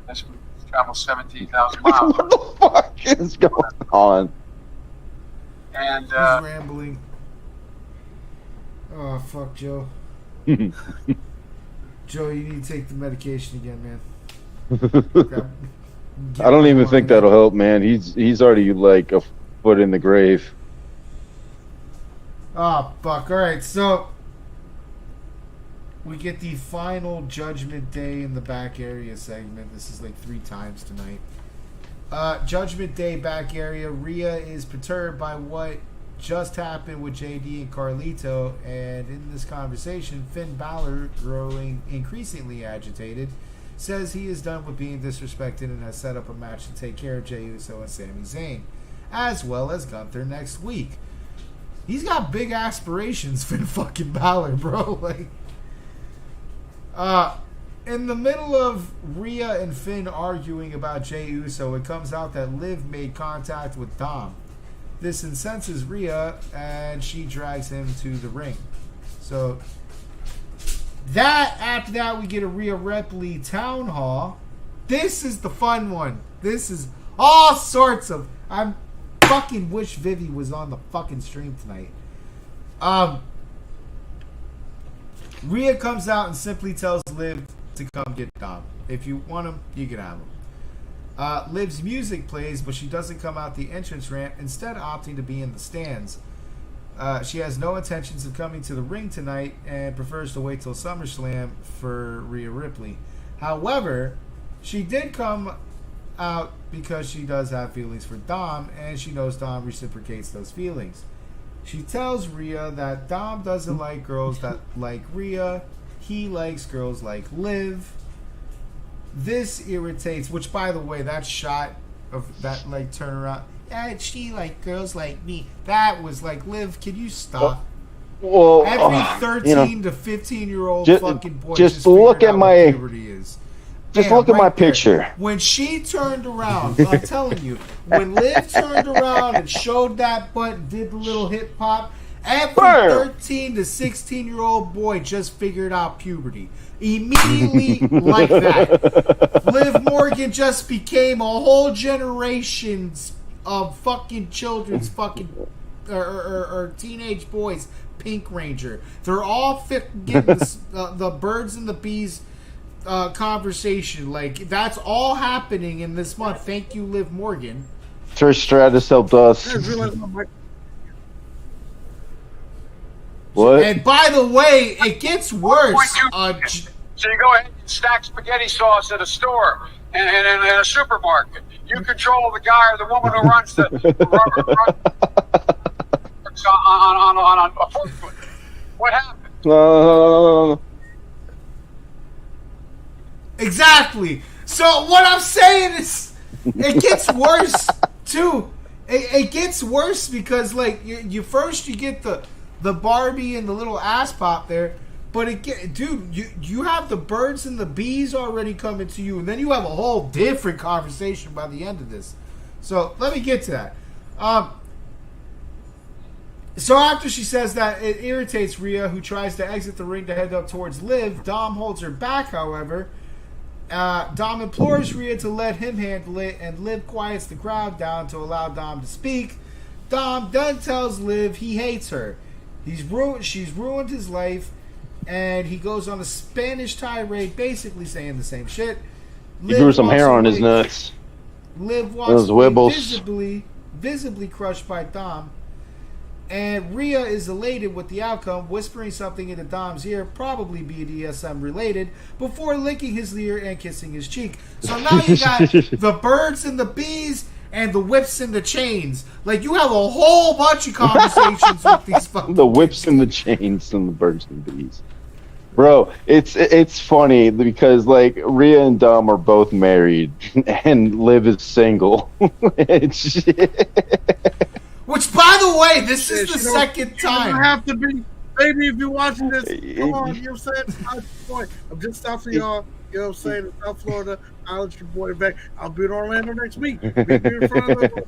That's travel 17,000 miles. What the fuck is going on? And He's rambling. Oh, fuck, Joe. Joe, you need to take the medication again, man. I don't even think that'll help, man. He's already like a foot in the grave. Oh, fuck. Alright, so we get the final Judgment Day in the back area segment. This is like 3 times tonight. Judgment Day back area. Rhea is perturbed by what just happened with JD and Carlito, and in this conversation, Finn Balor, growing increasingly agitated, says he is done with being disrespected and has set up a match to take care of Jey Uso and Sami Zayn, as well as Gunther next week. He's got big aspirations, Finn fucking Balor, bro. Like, in the middle of Rhea and Finn arguing about Jey Uso, it comes out that Liv made contact with Dom. This incenses Rhea, and she drags him to the ring. So, after that, we get a Rhea Ripley town hall. This is the fun one. This is all sorts of... I fucking wish Vivi was on the fucking stream tonight. Rhea comes out and simply tells Liv to come get Dom. If you want him, you can have him. Liv's music plays, but she doesn't come out the entrance ramp, instead opting to be in the stands. She has no intentions of coming to the ring tonight and prefers to wait till SummerSlam for Rhea Ripley. However, she did come out because she does have feelings for Dom, and she knows Dom reciprocates those feelings. She tells Rhea that Dom doesn't like girls that like Rhea. He likes girls like Liv. This irritates, which, by the way, that shot of that, like, turnaround, yeah, she like girls like me. That was like, Liv, can you stop? Well, Every 13 to 15-year-old fucking boy just look at my puberty is. just Damn, look at my right there. picture. When she turned around, I'm telling you, when Liv turned around and showed that butt and did the little hip hop, every 13 to 16-year-old boy just figured out puberty. Immediately like that. Liv Morgan just became a whole generation's of fucking children's fucking or teenage boys Pink Ranger. They're all getting the birds and the bees conversation. Like, that's all happening in this month. Thank you, Liv Morgan. Trish Stratus helped us. What? And by the way, it gets worse. So you go ahead and stack spaghetti sauce at a store and in a supermarket. You control the guy or the woman who runs the on a foot. What happened? No. Exactly. So what I'm saying is, it gets worse too. It gets worse because, like, you first you get the Barbie and the little ass pop there, but you have the birds and the bees already coming to you, and then you have a whole different conversation by the end of this. So let me get to that. So after she says that, it irritates Rhea, who tries to exit the ring to head up towards Liv. Dom holds her back, however. Dom implores Rhea to let him handle it, and Liv quiets the crowd down to allow Dom to speak. Dom then tells Liv he hates her. She's ruined his life, and he goes on a Spanish tirade, basically saying the same shit. He grew some hair on his nuts. Liv Those walks wibbles. visibly crushed by Dom, and Rhea is elated with the outcome, whispering something into Dom's ear, probably BDSM related, before licking his ear and kissing his cheek. So now you got the birds and the bees and the whips and the chains. Like, you have a whole bunch of conversations with these fucking The whips and the chains and the birds and the bees. Bro, it's funny because, like, Rhea and Dom are both married and Liv is single. Which, by the way, this is the second time. You don't have to be, baby, if you're watching this, come on, you know what I'm saying? How's your boy? I'm just south of y'all, you know what I'm saying, in South Florida. I'll let your boy back. I'll be in Orlando next week. Be in front of the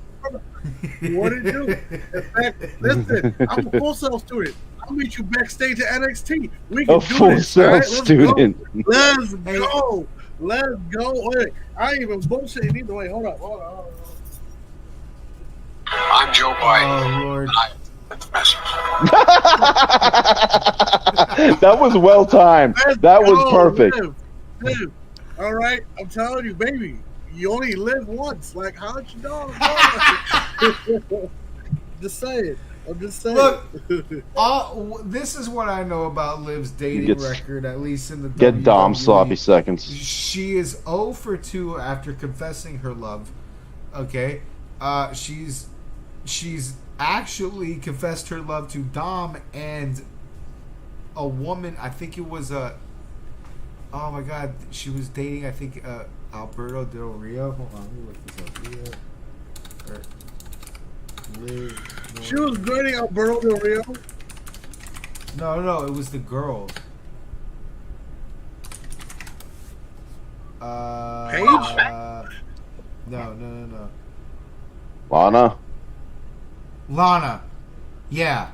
what did you do? In fact, listen, I'm a full sale student. I'll meet you backstage at NXT. We can A do full this. sale Right? student. Let's go. Let's go. Wait, I ain't even bullshitting either way. Hold up. I'm Joe Biden. Oh, Lord. That was well timed. That was perfect. Liv. All right, I'm telling you, baby, you only live once. Like, how did you know? Just saying. I'm just saying. Look, this is what I know about Liv's dating record, at least in the Get Dom WWE. sloppy seconds. She is 0 for 2 after confessing her love. Okay, she's actually confessed her love to Dom and a woman. I think it was oh my God, she was dating, I think, Alberto Del Rio. Hold on, let me look this up. Liv. She was dating Alberto Del Rio. No, it was the girl. Paige? No. Lana? Yeah.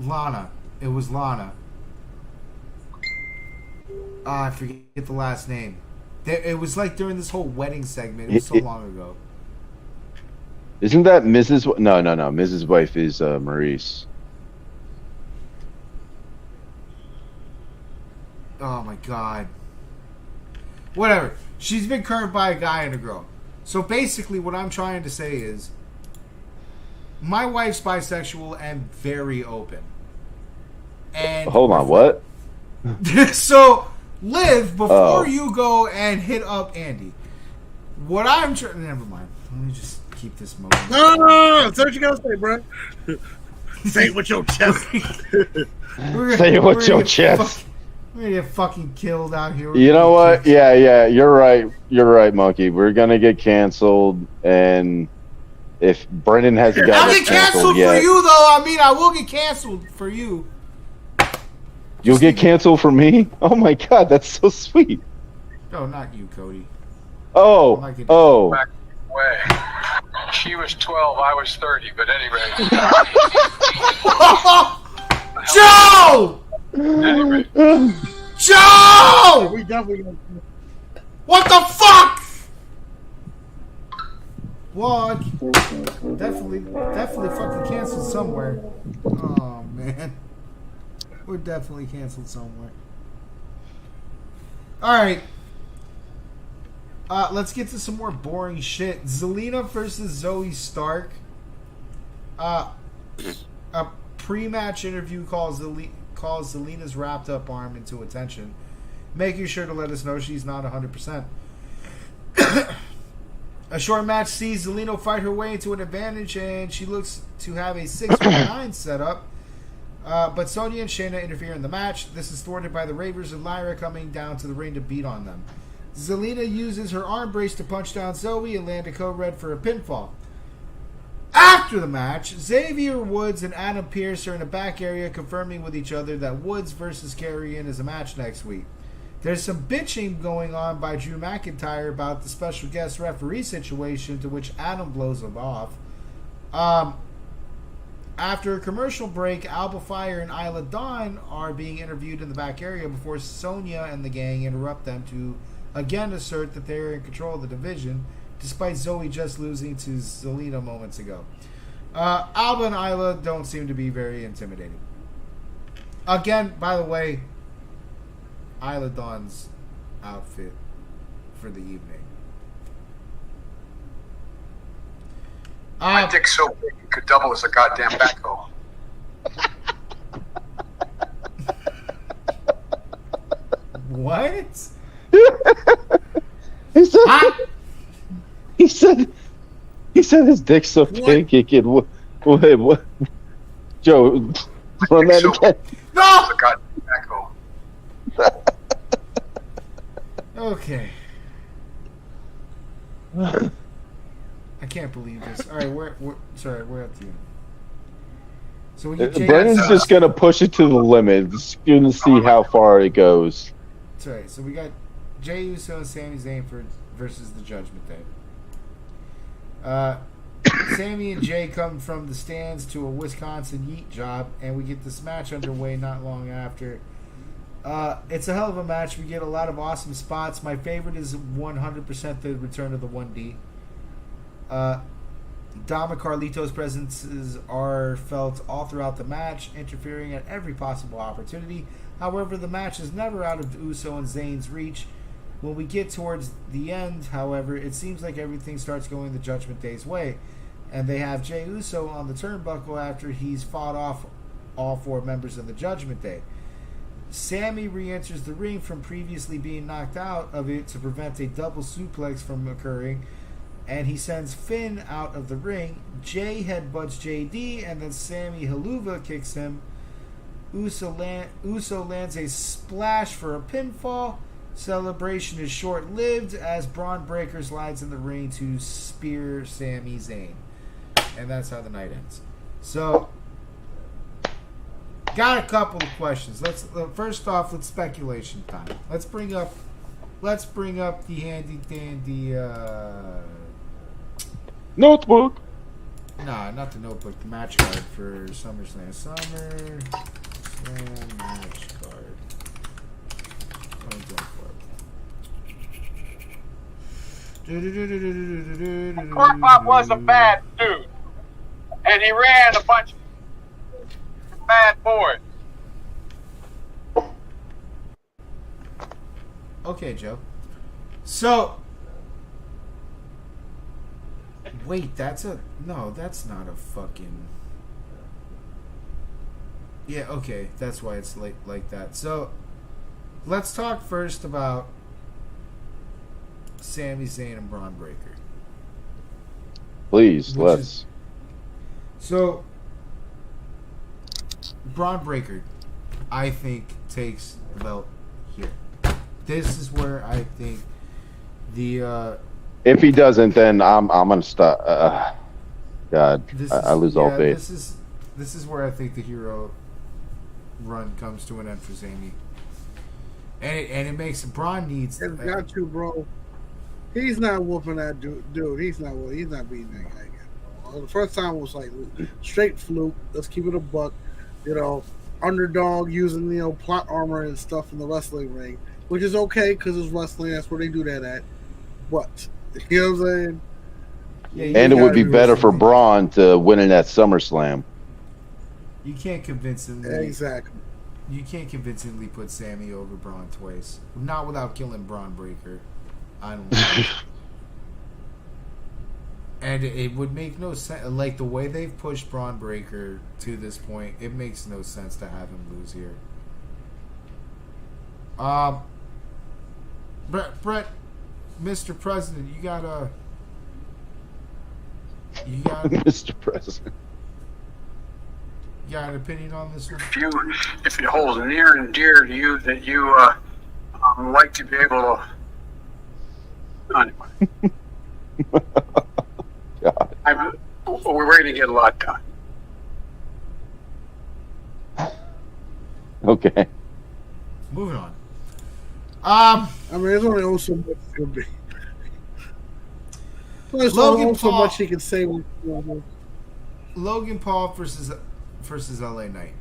Lana. It was Lana. I forget the last name. It was like during this whole wedding segment. It was so long ago. Isn't that Mrs. No. Mrs. Wife is Maurice. Oh my God. Whatever. She's been curved by a guy and a girl. So basically, what I'm trying to say is, my wife's bisexual and very open. And Hold on, what? So, Liv, before you go and hit up Andy, what I'm trying... Never mind. Let me just keep this moving. No. Say what you gotta say, bro. Say it with your chest. Say it with your chest. We're gonna get fucking killed out here. You know what? Yeah, you're right. You're right, Monkey. We're gonna get canceled, and if Brendan hasn't got I'll get canceled yet, for you, though. I mean, I will get canceled for you. You'll get canceled for me? Oh my god, that's so sweet. No, not you, Cody. Oh. Back away. She was 12, I was 30, but anyway. Joe! Anyway. Joe! We definitely gonna... What the fuck? Well, definitely fucking canceled somewhere. Oh, man. We're definitely canceled somewhere. Alright. Let's get to some more boring shit. Zelina versus Zoe Stark. A pre-match interview calls Zelina's wrapped up arm into attention, making sure to let us know she's not 100%. A short match sees Zelina fight her way into an advantage, and she looks to have a 6-9 set up. But Sonya and Shayna interfere in the match. This is thwarted by the Ravers and Lyra coming down to the ring to beat on them. Zelina uses her arm brace to punch down Zoe and land a code red for a pinfall. After the match, Xavier Woods and Adam Pearce are in a back area confirming with each other that Woods versus Carrion is a match next week. There's some bitching going on by Drew McIntyre about the special guest referee situation, to which Adam blows him off. After a commercial break, Alba Fire and Isla Dawn are being interviewed in the back area before Sonya and the gang interrupt them to again assert that they're in control of the division, despite Zoe just losing to Zelina moments ago. Alba and Isla don't seem to be very intimidating. Again, by the way, Isla Dawn's outfit for the evening. My dick's so big it could double as a goddamn backhoe. What? He said his dick's so big he could. Wait, what? Joe, run that So again. No! as a goddamn backhoe. Okay. I can't believe this. All right, we're at the end. So we get Jay. Brennan's just gonna push it to the limit. Just gonna see how far it goes. That's right. So we got Jey Uso and Sami Zayn versus the Judgment Day. Sami and Jay come from the stands to a Wisconsin yeet job, and we get this match underway not long after. It's a hell of a match. We get a lot of awesome spots. My favorite is 100% the return of the 1D. Dom and Carlito's presences are felt all throughout the match, interfering at every possible opportunity. However, the match is never out of Uso and Zayn's reach. When we get towards the end, however, it seems like everything starts going the Judgment Day's way, and they have Jey Uso on the turnbuckle after he's fought off all 4 members of the Judgment Day. Sami re-enters the ring from previously being knocked out of it to prevent a double suplex from occurring, and he sends Finn out of the ring. Jay headbutts JD, and then Sami Haluva kicks him. Uso lands a splash for a pinfall. Celebration is short-lived as Braun Breaker slides in the ring to spear Sami Zayn. And that's how the night ends. So, got a couple of questions. First off, let's speculation time. Let's bring up the handy dandy Notebook. Nah, not the notebook. The match card for SummerSlam. SummerSlam match card. Corn Pop was a bad dude, and he ran a bunch of bad boys. Okay, Joe. So, wait, that's not a fucking. Yeah, okay, that's why it's like that. So, let's talk first about Sami Zayn and Braun Breaker. Please, let's. So, Braun Breaker, I think, takes the belt here. This is where I think the. If he doesn't, then I'm gonna stop. God, I lose all faith. This is where I think the hero run comes to an end for Sami. And it makes Braun needs. It's got to, bro. He's not whooping that dude. He's not beating that guy again. Bro. The first time was like straight fluke. Let's keep it a buck. Underdog using plot armor and stuff in the wrestling ring, which is okay because it's wrestling. That's where they do that at. But you know what I'm saying? Yeah, and it would be better for Braun to win in that SummerSlam. You can't convincingly. Exactly. You can't convincingly put Sami over Braun twice. Not without killing Braun Breaker. I don't know. And it would make no sense. Like, the way they've pushed Braun Breaker to this point, it makes no sense to have him lose here. Brett, Mr. President, you got Mr. President. You got an opinion on this one? If it holds near and dear to you that you like to be able to. Anyway. God. We're ready to get a lot done. Okay. Moving on. I mean, there's only so much to be. There's only so much he can say. Logan Paul versus LA Knight.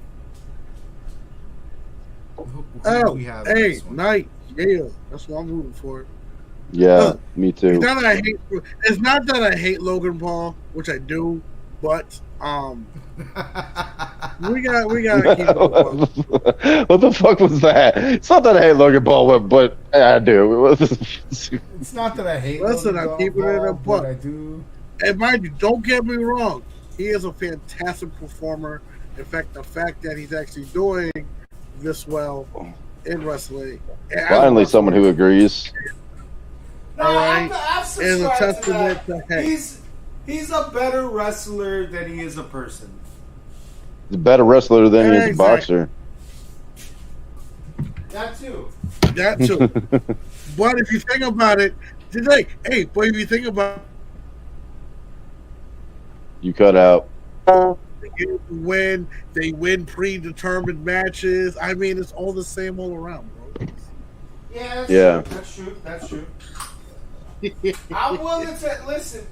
Who do we have in this one? Knight. Yeah, that's what I'm rooting for. Yeah, me too. It's not that I hate Logan Paul, which I do, but we gotta keep it. What the fuck was that? It's not that I hate Logan Paul, but I do. It's not that I hate. Listen, I'm keeping it a buck. I do. And mind you, don't get me wrong. He is a fantastic performer. In fact, the fact that he's actually doing this well in wrestling. Finally, someone who agrees. No, all right, I'm is a testament to that. He's a better wrestler than he is a person. He's a better wrestler than he is a boxer. That too. But if you think about it, but if you think about you cut out. They win predetermined matches. I mean, it's all the same all around, bro. Yeah, that's true. I'm willing to listen.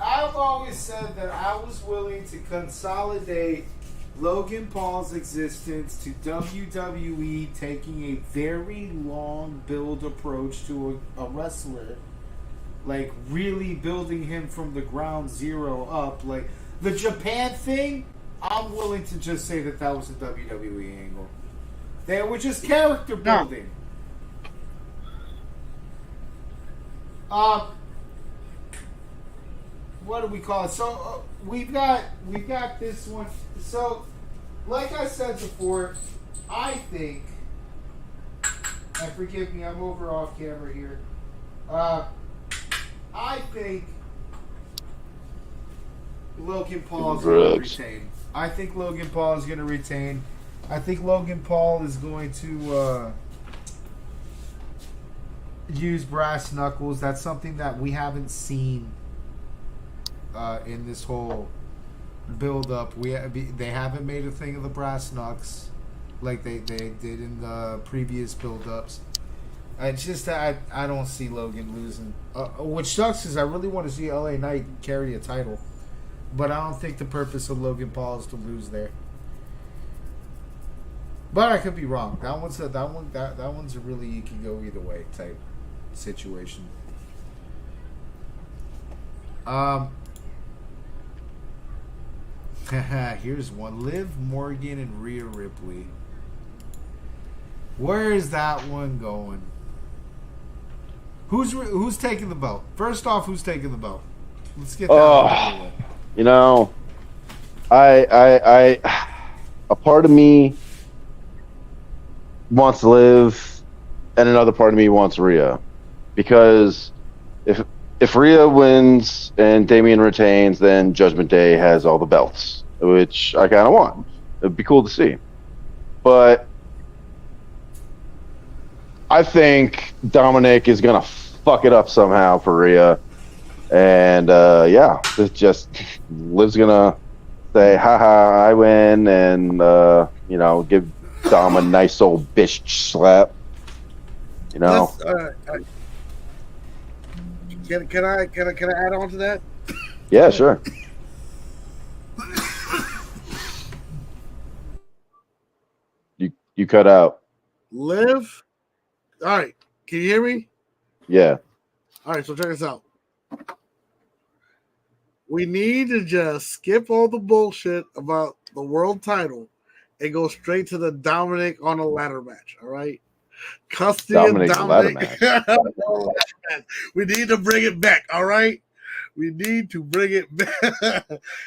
I've always said that I was willing to consolidate Logan Paul's existence to WWE taking a very long build approach to a wrestler, like really building him from the ground zero up. Like the Japan thing, I'm willing to just say that was a WWE angle. They were just character building. What do we call it? So we've got this one. So, like I said before, I think, and forgive me, I'm over off camera here. I think Logan Paul is going to retain. I think Logan Paul is going to retain. I think Logan Paul is going to use brass knuckles. That's something that we haven't seen in this whole build-up. They haven't made a thing of the brass knucks like they did in the previous build-ups. It's just that I don't see Logan losing. Which sucks because I really want to see LA Knight carry a title. But I don't think the purpose of Logan Paul is to lose there. But I could be wrong. That one's a really, you can go either way type situation. Here's one. Liv Morgan and Rhea Ripley. Where is that one going? Who's taking the belt? First off, who's taking the belt? Let's get that out of the way. You know, I a part of me wants Liv, and another part of me wants Rhea, because if Rhea wins and Damian retains, then Judgment Day has all the belts, which I kind of want. It'd be cool to see, but I think Dominic is gonna fuck it up somehow for Rhea. And it's just Liv's gonna say, "Haha, I win," and give Dom a nice old bitch slap. You know. Can I add on to that? Yeah, sure. You cut out. Liv. All right. Can you hear me? Yeah. All right. So check this out. We need to just skip all the bullshit about the world title and go straight to the Dominic on a ladder match. All right. Custody Dominic's of Dominic. ladder match. We need to bring it back. All right. We need to bring it back.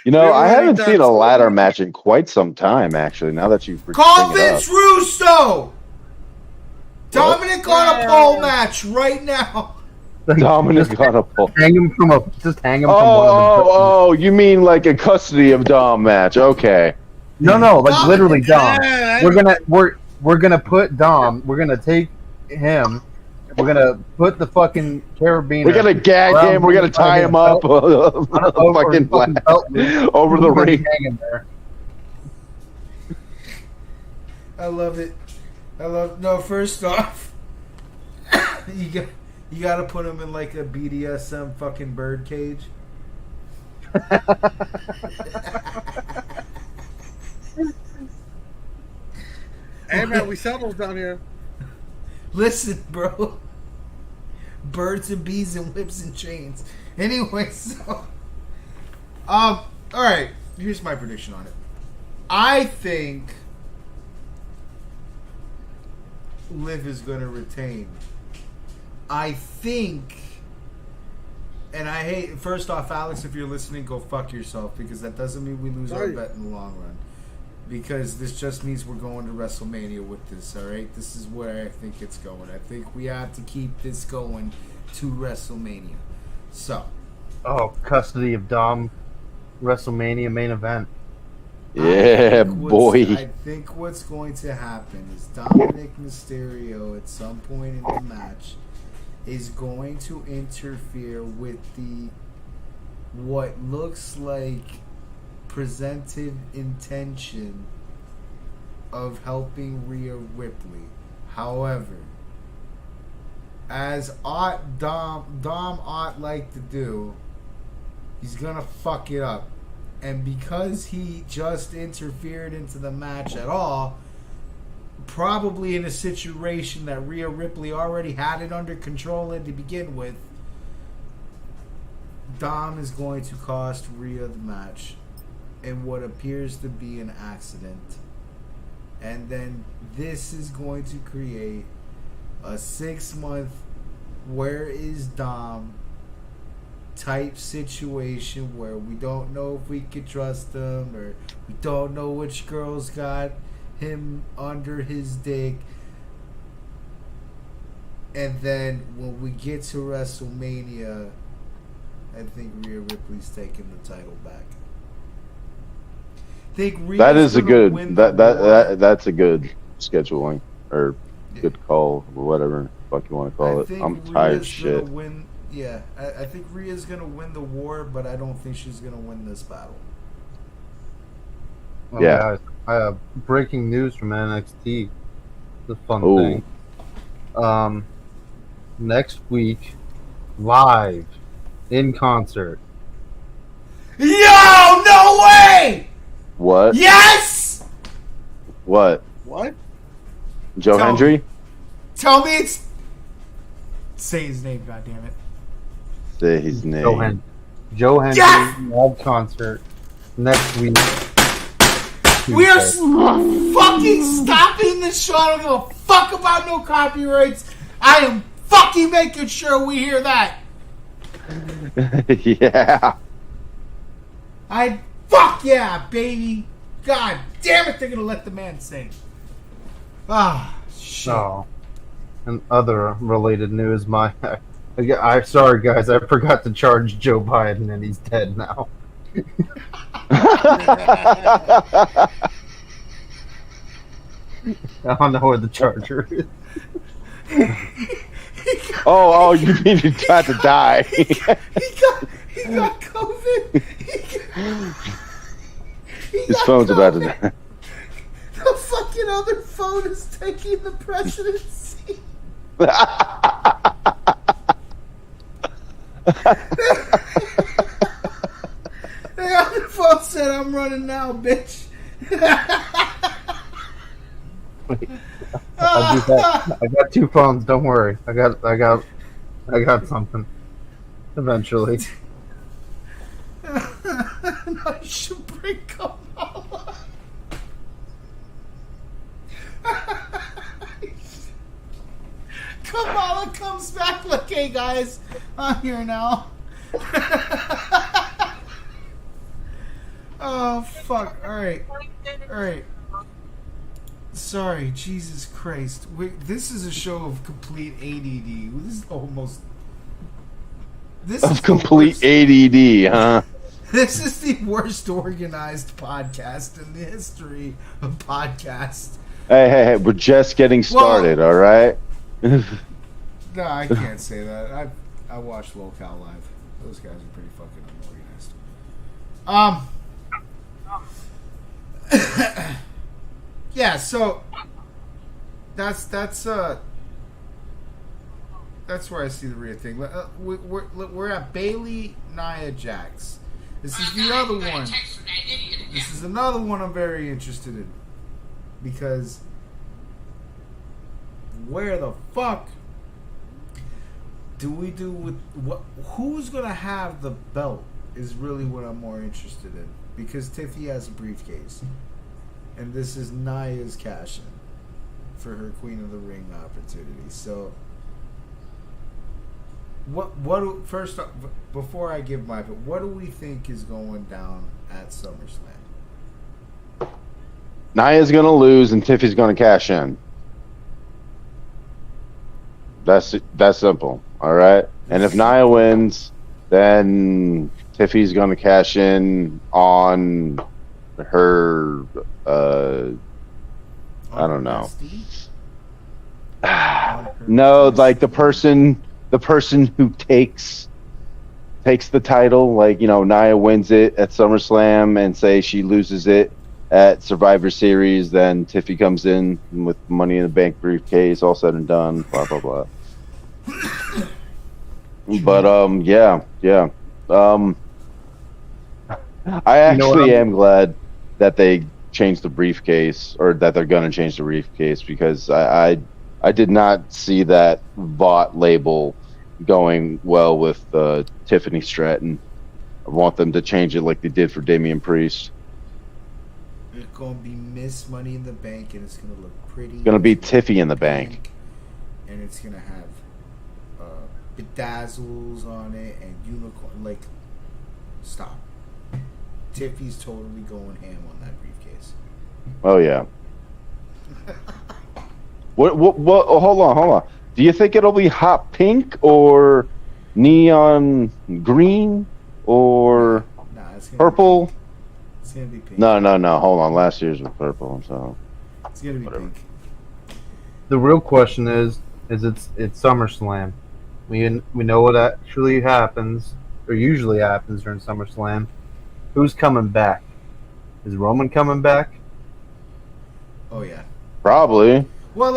I haven't seen a ladder match in quite some time, actually, now that you've Call Vince Russo! Dominic on a pole match right now. Dominic on a pole. Hang him from one of the. Oh, you mean like a custody of Dom match? Okay. No, like literally Dom. We're gonna put Dom. We're gonna take him. We're gonna put the fucking carabiner. We're gonna gag him. We're gonna tie him up over the ring. I love it. No, first off, you gotta put him in like a BDSM fucking bird cage. Hey man, we sell those down here. Listen, bro. Birds and bees and whips and chains. Anyway, so all right. Here's my prediction on it. I think Liv is going to retain. I think, and I hate. First off, Alex, if you're listening, go fuck yourself, because that doesn't mean we lose our bet in the long run. Because this just means we're going to WrestleMania with this, all right? This is where I think it's going. I think we have to keep this going to WrestleMania. So. Custody of Dom, WrestleMania main event. Yeah, boy. I think what's going to happen is Dominic Mysterio at some point in the match is going to interfere with what looks like presented intention of helping Rhea Ripley. However, as Dom ought like to do, he's gonna fuck it up. And because he just interfered into the match at all, probably in a situation that Rhea Ripley already had it under control in to begin with, Dom is going to cost Rhea the match in what appears to be an accident. And then this is going to create a 6-month where is Dom type situation where we don't know if we could trust him, or we don't know which girl's got him under his dick. And then when we get to WrestleMania, I think Rhea Ripley's taking the title back. That's a good scheduling or good call or whatever the fuck you want to call it. I'm tired of shit. I think Rhea's gonna win the war, but I don't think she's gonna win this battle. Well, yeah, I have breaking news from NXT. The fun thing. Next week, live in concert. Yo, no way! What? Yes! What? Joe Hendry? Tell me it's... Say his name, goddammit. Say his name. Joe Hendry, yes! live concert next week. We are fucking stopping this show. I don't give a fuck about no copyrights. I am fucking making sure we hear that. Yeah. Fuck yeah, baby. God damn it, they're gonna let the man sing. Ah, shit. Oh. And other related news, I'm sorry guys, I forgot to charge Joe Biden and he's dead now. I don't know where the charger is. Oh, you mean he got to die? He got COVID. His phone's about to die. The fucking other phone is taking the presidency. The other phone said, "I'm running now, bitch." I got two phones. Don't worry. I got something. Eventually. No, you should bring Kamala. Kamala comes back like, "Hey guys, I'm here now." Oh fuck! All right. Sorry, Jesus Christ. This is a show of complete ADD. This is almost. This is complete ADD, huh? This is the worst organized podcast in the history of podcasts. Hey, we're just getting started, all right? No, I can't say that. I watched Locale Live. Those guys are pretty fucking unorganized. Yeah, so that's where I see the real thing. We're at Bailey, Nia Jax. This is the other one. This is another one I'm very interested in, because where the fuck do we do with what? Who's gonna have the belt is really what I'm more interested in, because Tiffy has a briefcase, and this is Nia's cash-in for her Queen of the Ring opportunity. So, what first before I give my pick, what do we think is going down at SummerSlam? Nia's gonna lose and Tiffy's gonna cash in. That's simple. All right. And if Nia wins, then Tiffy's gonna cash in on her. I don't know. No, like the person who takes the title, like, you know, Nia wins it at SummerSlam and say she loses it at Survivor Series, then Tiffy comes in with Money in the Bank briefcase, all said and done, blah blah blah. But yeah. I actually am glad that they changed the briefcase, or that they're gonna change the briefcase, because I did not see that Vought label going well with Tiffany Stratton. I want them to change it like they did for Damian Priest. It's gonna be Miss Money in the Bank, and it's gonna look pretty. It's gonna be Tiffy in the Bank, and it's gonna have bedazzles on it and unicorn. Like, stop. Tiffy's totally going ham on that briefcase. Oh yeah. What? Hold on. Do you think it'll be hot pink or neon green or purple? It's gonna be pink. No. Hold on. Last year's was purple, so it's gonna be pink. The real question is it's SummerSlam. We know what actually happens, or usually happens during SummerSlam. Who's coming back? Is Roman coming back? Oh yeah, probably. Well,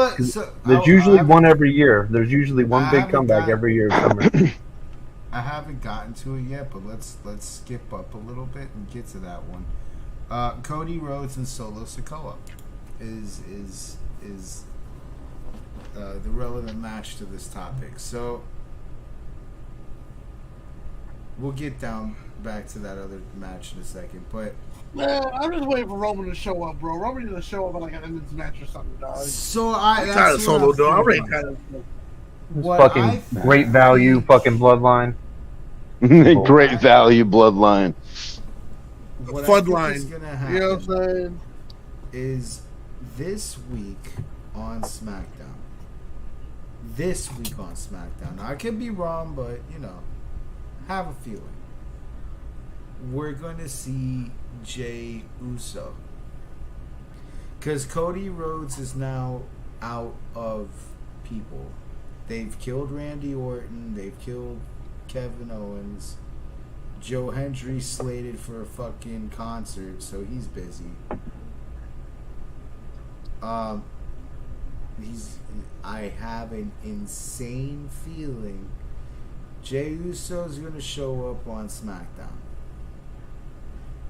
there's usually one every year. There's usually one big comeback every year. I haven't gotten to it yet, but let's skip up a little bit and get to that one. Cody Rhodes and Solo Sikoa is the relevant match to this topic. So we'll get back to that other match in a second, but man, I'm just waiting for Roman to show up, bro. Roman needs to show up in like an endings match or something, dog. So I'm tired of Solo, dog. I'm ready what Fucking great value, fucking bloodline. Great value bloodline. what I Flood think line. is gonna You happen know what I'm saying? is this week on SmackDown. This week on SmackDown. Now, I could be wrong, but have a feeling. We're going to see Jey Uso. Because Cody Rhodes is now out of people. They've killed Randy Orton. They've killed Kevin Owens. Joe Hendry's slated for a fucking concert, so he's busy. I have an insane feeling Jey Uso's gonna show up on SmackDown.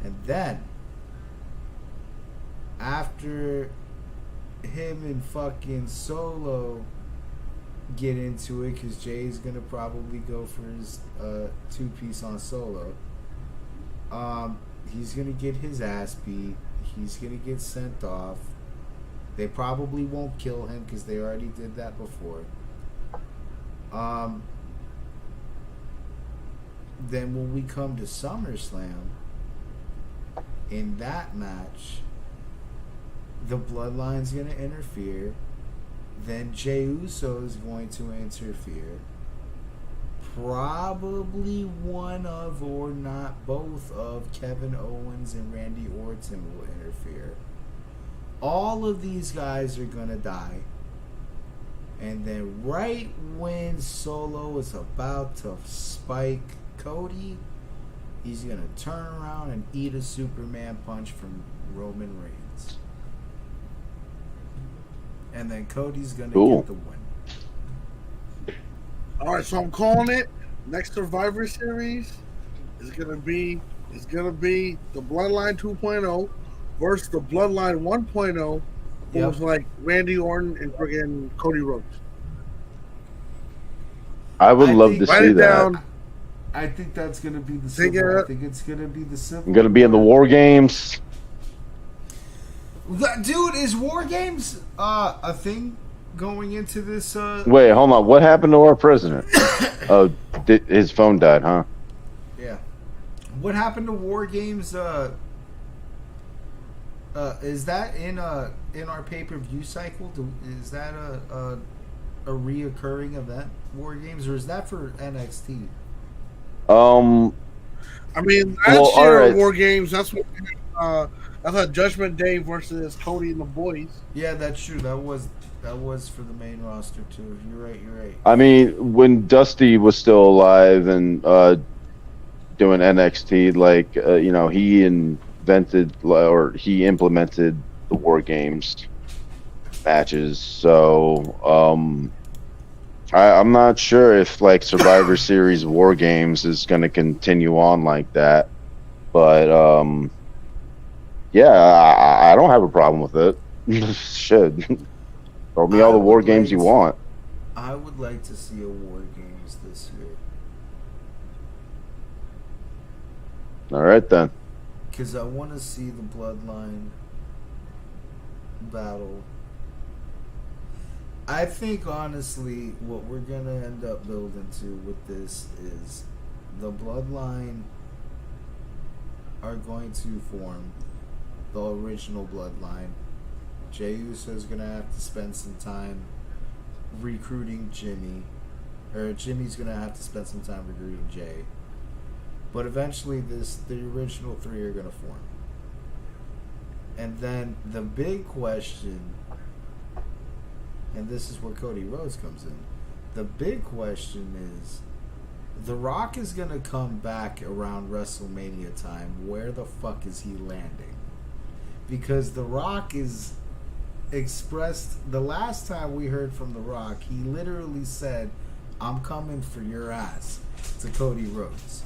And then after him and fucking Solo get into it, because Jay's gonna probably go for his 2-piece on Solo. He's gonna get his ass beat. He's gonna get sent off. They probably won't kill him because they already did that before. Then when we come to SummerSlam, in that match, the Bloodline's going to interfere. Then Jey Uso is going to interfere. Probably one of, or not both of, Kevin Owens and Randy Orton will interfere. All of these guys are going to die. And then right when Solo is about to spike Cody, he's going to turn around and eat a Superman punch from Roman Reigns. And then Cody's going to get the win. All right, so I'm calling it. Next Survivor Series is gonna be the Bloodline 2.0 versus the Bloodline 1.0, who was like Randy Orton and friggin' Cody Rhodes. I would love to see that. I think that's gonna be the Civil. I think it's gonna be the Civil. I'm gonna be in the War Games. Dude, is War Games a thing going into this? Wait, hold on. What happened to our president? Oh, his phone died, huh? Yeah. What happened to War Games? Is that in our pay-per-view cycle? Is that a reoccurring event, War Games, or is that for NXT? I mean, last year War Games. That's what. I thought Judgment Day versus Cody and the Boys. Yeah, that's true. That was for the main roster too. You're right. I mean, when Dusty was still alive and doing NXT, like he invented or he implemented the War Games matches. So I'm not sure if like Survivor Series War Games is going to continue on like that, but yeah, I don't have a problem with it. Shit. Throw me all the War Games you want. I would like to see a War Games this year. All right, then. Because I want to see the Bloodline battle. I think, honestly, what we're going to end up building to with this is the Bloodline are going to form the original Bloodline. Jey Uso is going to have to spend some time recruiting Jimmy. Or Jimmy's going to have to spend some time recruiting Jey. But eventually the original three are going to form. And then the big question, and this is where Cody Rhodes comes in. The big question is, The Rock is going to come back around WrestleMania time. Where the fuck is he landing? Because The Rock is expressed, the last time we heard from The Rock, he literally said, "I'm coming for your ass," to Cody Rhodes.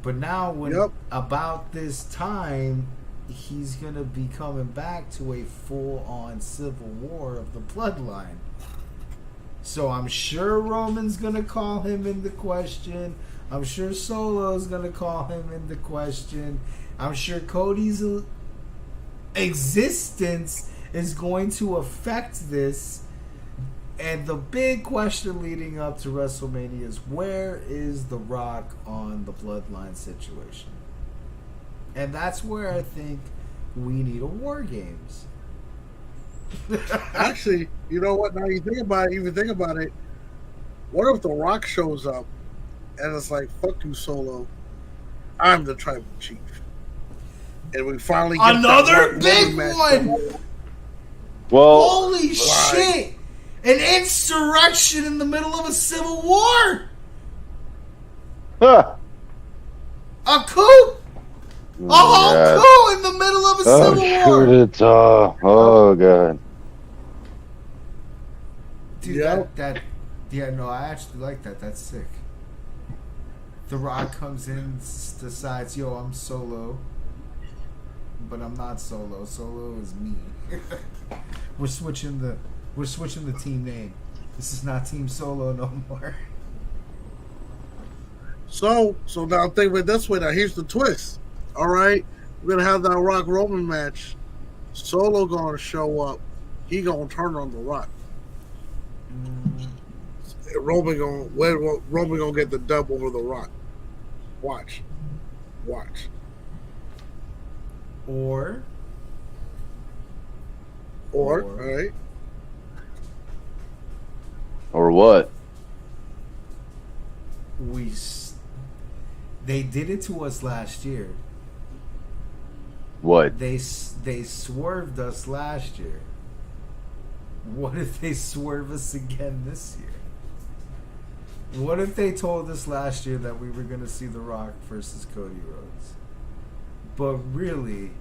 But now when about this time, he's going to be coming back to a full-on civil war of the bloodline. So I'm sure Roman's going to call him into question. I'm sure Solo's going to call him into question. I'm sure Cody's existence is going to affect this. And the big question leading up to WrestleMania is, where is The Rock on the Bloodline situation? And that's where I think we need a War Games. Actually, you know what? Now you think about it, what if The Rock shows up and it's like, fuck you, Solo, I'm the tribal chief. And we finally get another that big match. one! Well, Holy shit! An insurrection in the middle of a civil war! huh. A coup! A whole God. coup in the middle of a civil war! Oh god. Dude, Yep. I actually like that. That's sick. The Rock comes in, decides, yo, I'm Solo, but I'm not Solo. Solo is me. We're switching the team name. This is not Team Solo no more. So now think of it this way. Now here's the twist. All right, we're gonna have that Rock Roman match. Solo gonna show up. He gonna turn on The Rock. Roman gonna get the dub over The Rock. Watch. Or All right. Or what? they did it to us last year. What? They swerved us last year. What if they swerve us again this year? What if they told us last year that we were going to see The Rock versus Cody Rhodes? But really,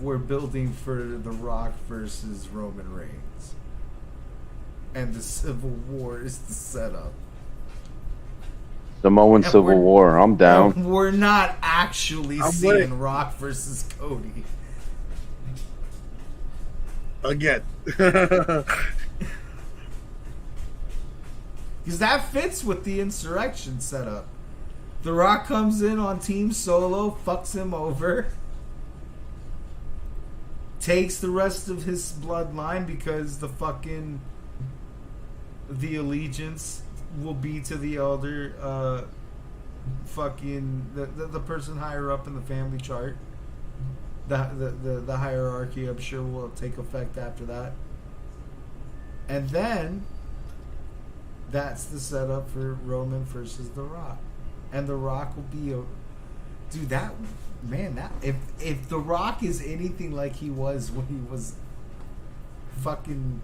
we're building for The Rock versus Roman Reigns. And the Civil War is the setup. Samoan Civil War. I'm down. And we're not actually I'm seeing with it. Rock versus Cody. Again. Because that fits with the insurrection setup. The Rock comes in on Team Solo, fucks him over, takes the rest of his bloodline because the allegiance will be to the elder, the person higher up in the family chart. The hierarchy, I'm sure, will take effect after that. And then that's the setup for Roman versus The Rock. And The Rock will be if The Rock is anything like he was when he was fucking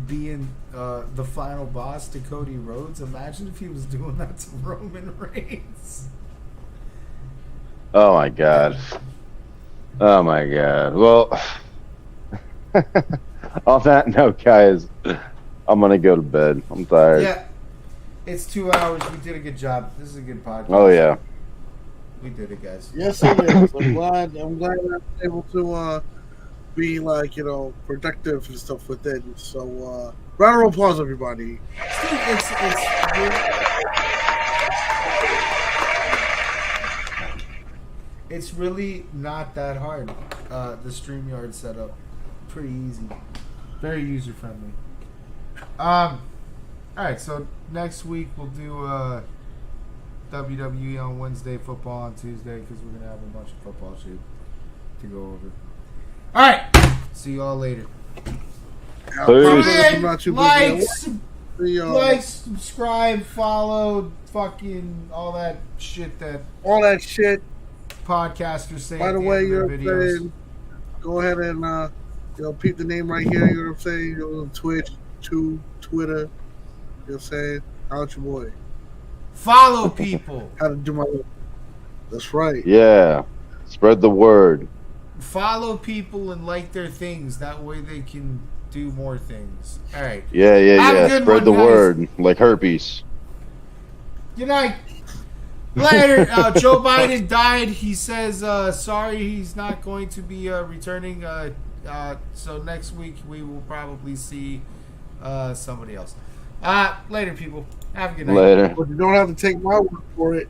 being the final boss to Cody Rhodes, imagine if he was doing that to Roman Reigns. Oh my god. Oh my god. Well, on that note, guys, I'm gonna go to bed. I'm tired. Yeah, it's 2 hours. We did a good job. This is a good podcast. Oh yeah. We did it, guys. Yes, it is. I'm glad I was able to be productive and stuff with it. So round of applause, everybody. It's really not that hard. The StreamYard setup, pretty easy, very user friendly. All right, so next week we'll do WWE on Wednesday, football on Tuesday, because we're gonna have a bunch of football shit to go over. All right, see y'all later. Like, subscribe, follow, fucking all that shit that podcasters say. By the way, you're saying, go ahead and peep the name right here. You know what I'm saying? On Twitch, Twitter. You know what I'm saying? How's your boy? Follow people. How to do my? That's right. Yeah. Spread the word. Follow people and like their things. That way they can do more things. All right. Yeah. Spread the word like herpes. Good night. Later. Joe Biden died. He says sorry he's not going to be returning. So next week we will probably see somebody else. Later, people. Have a good night. Later. But you don't have to take my word for it.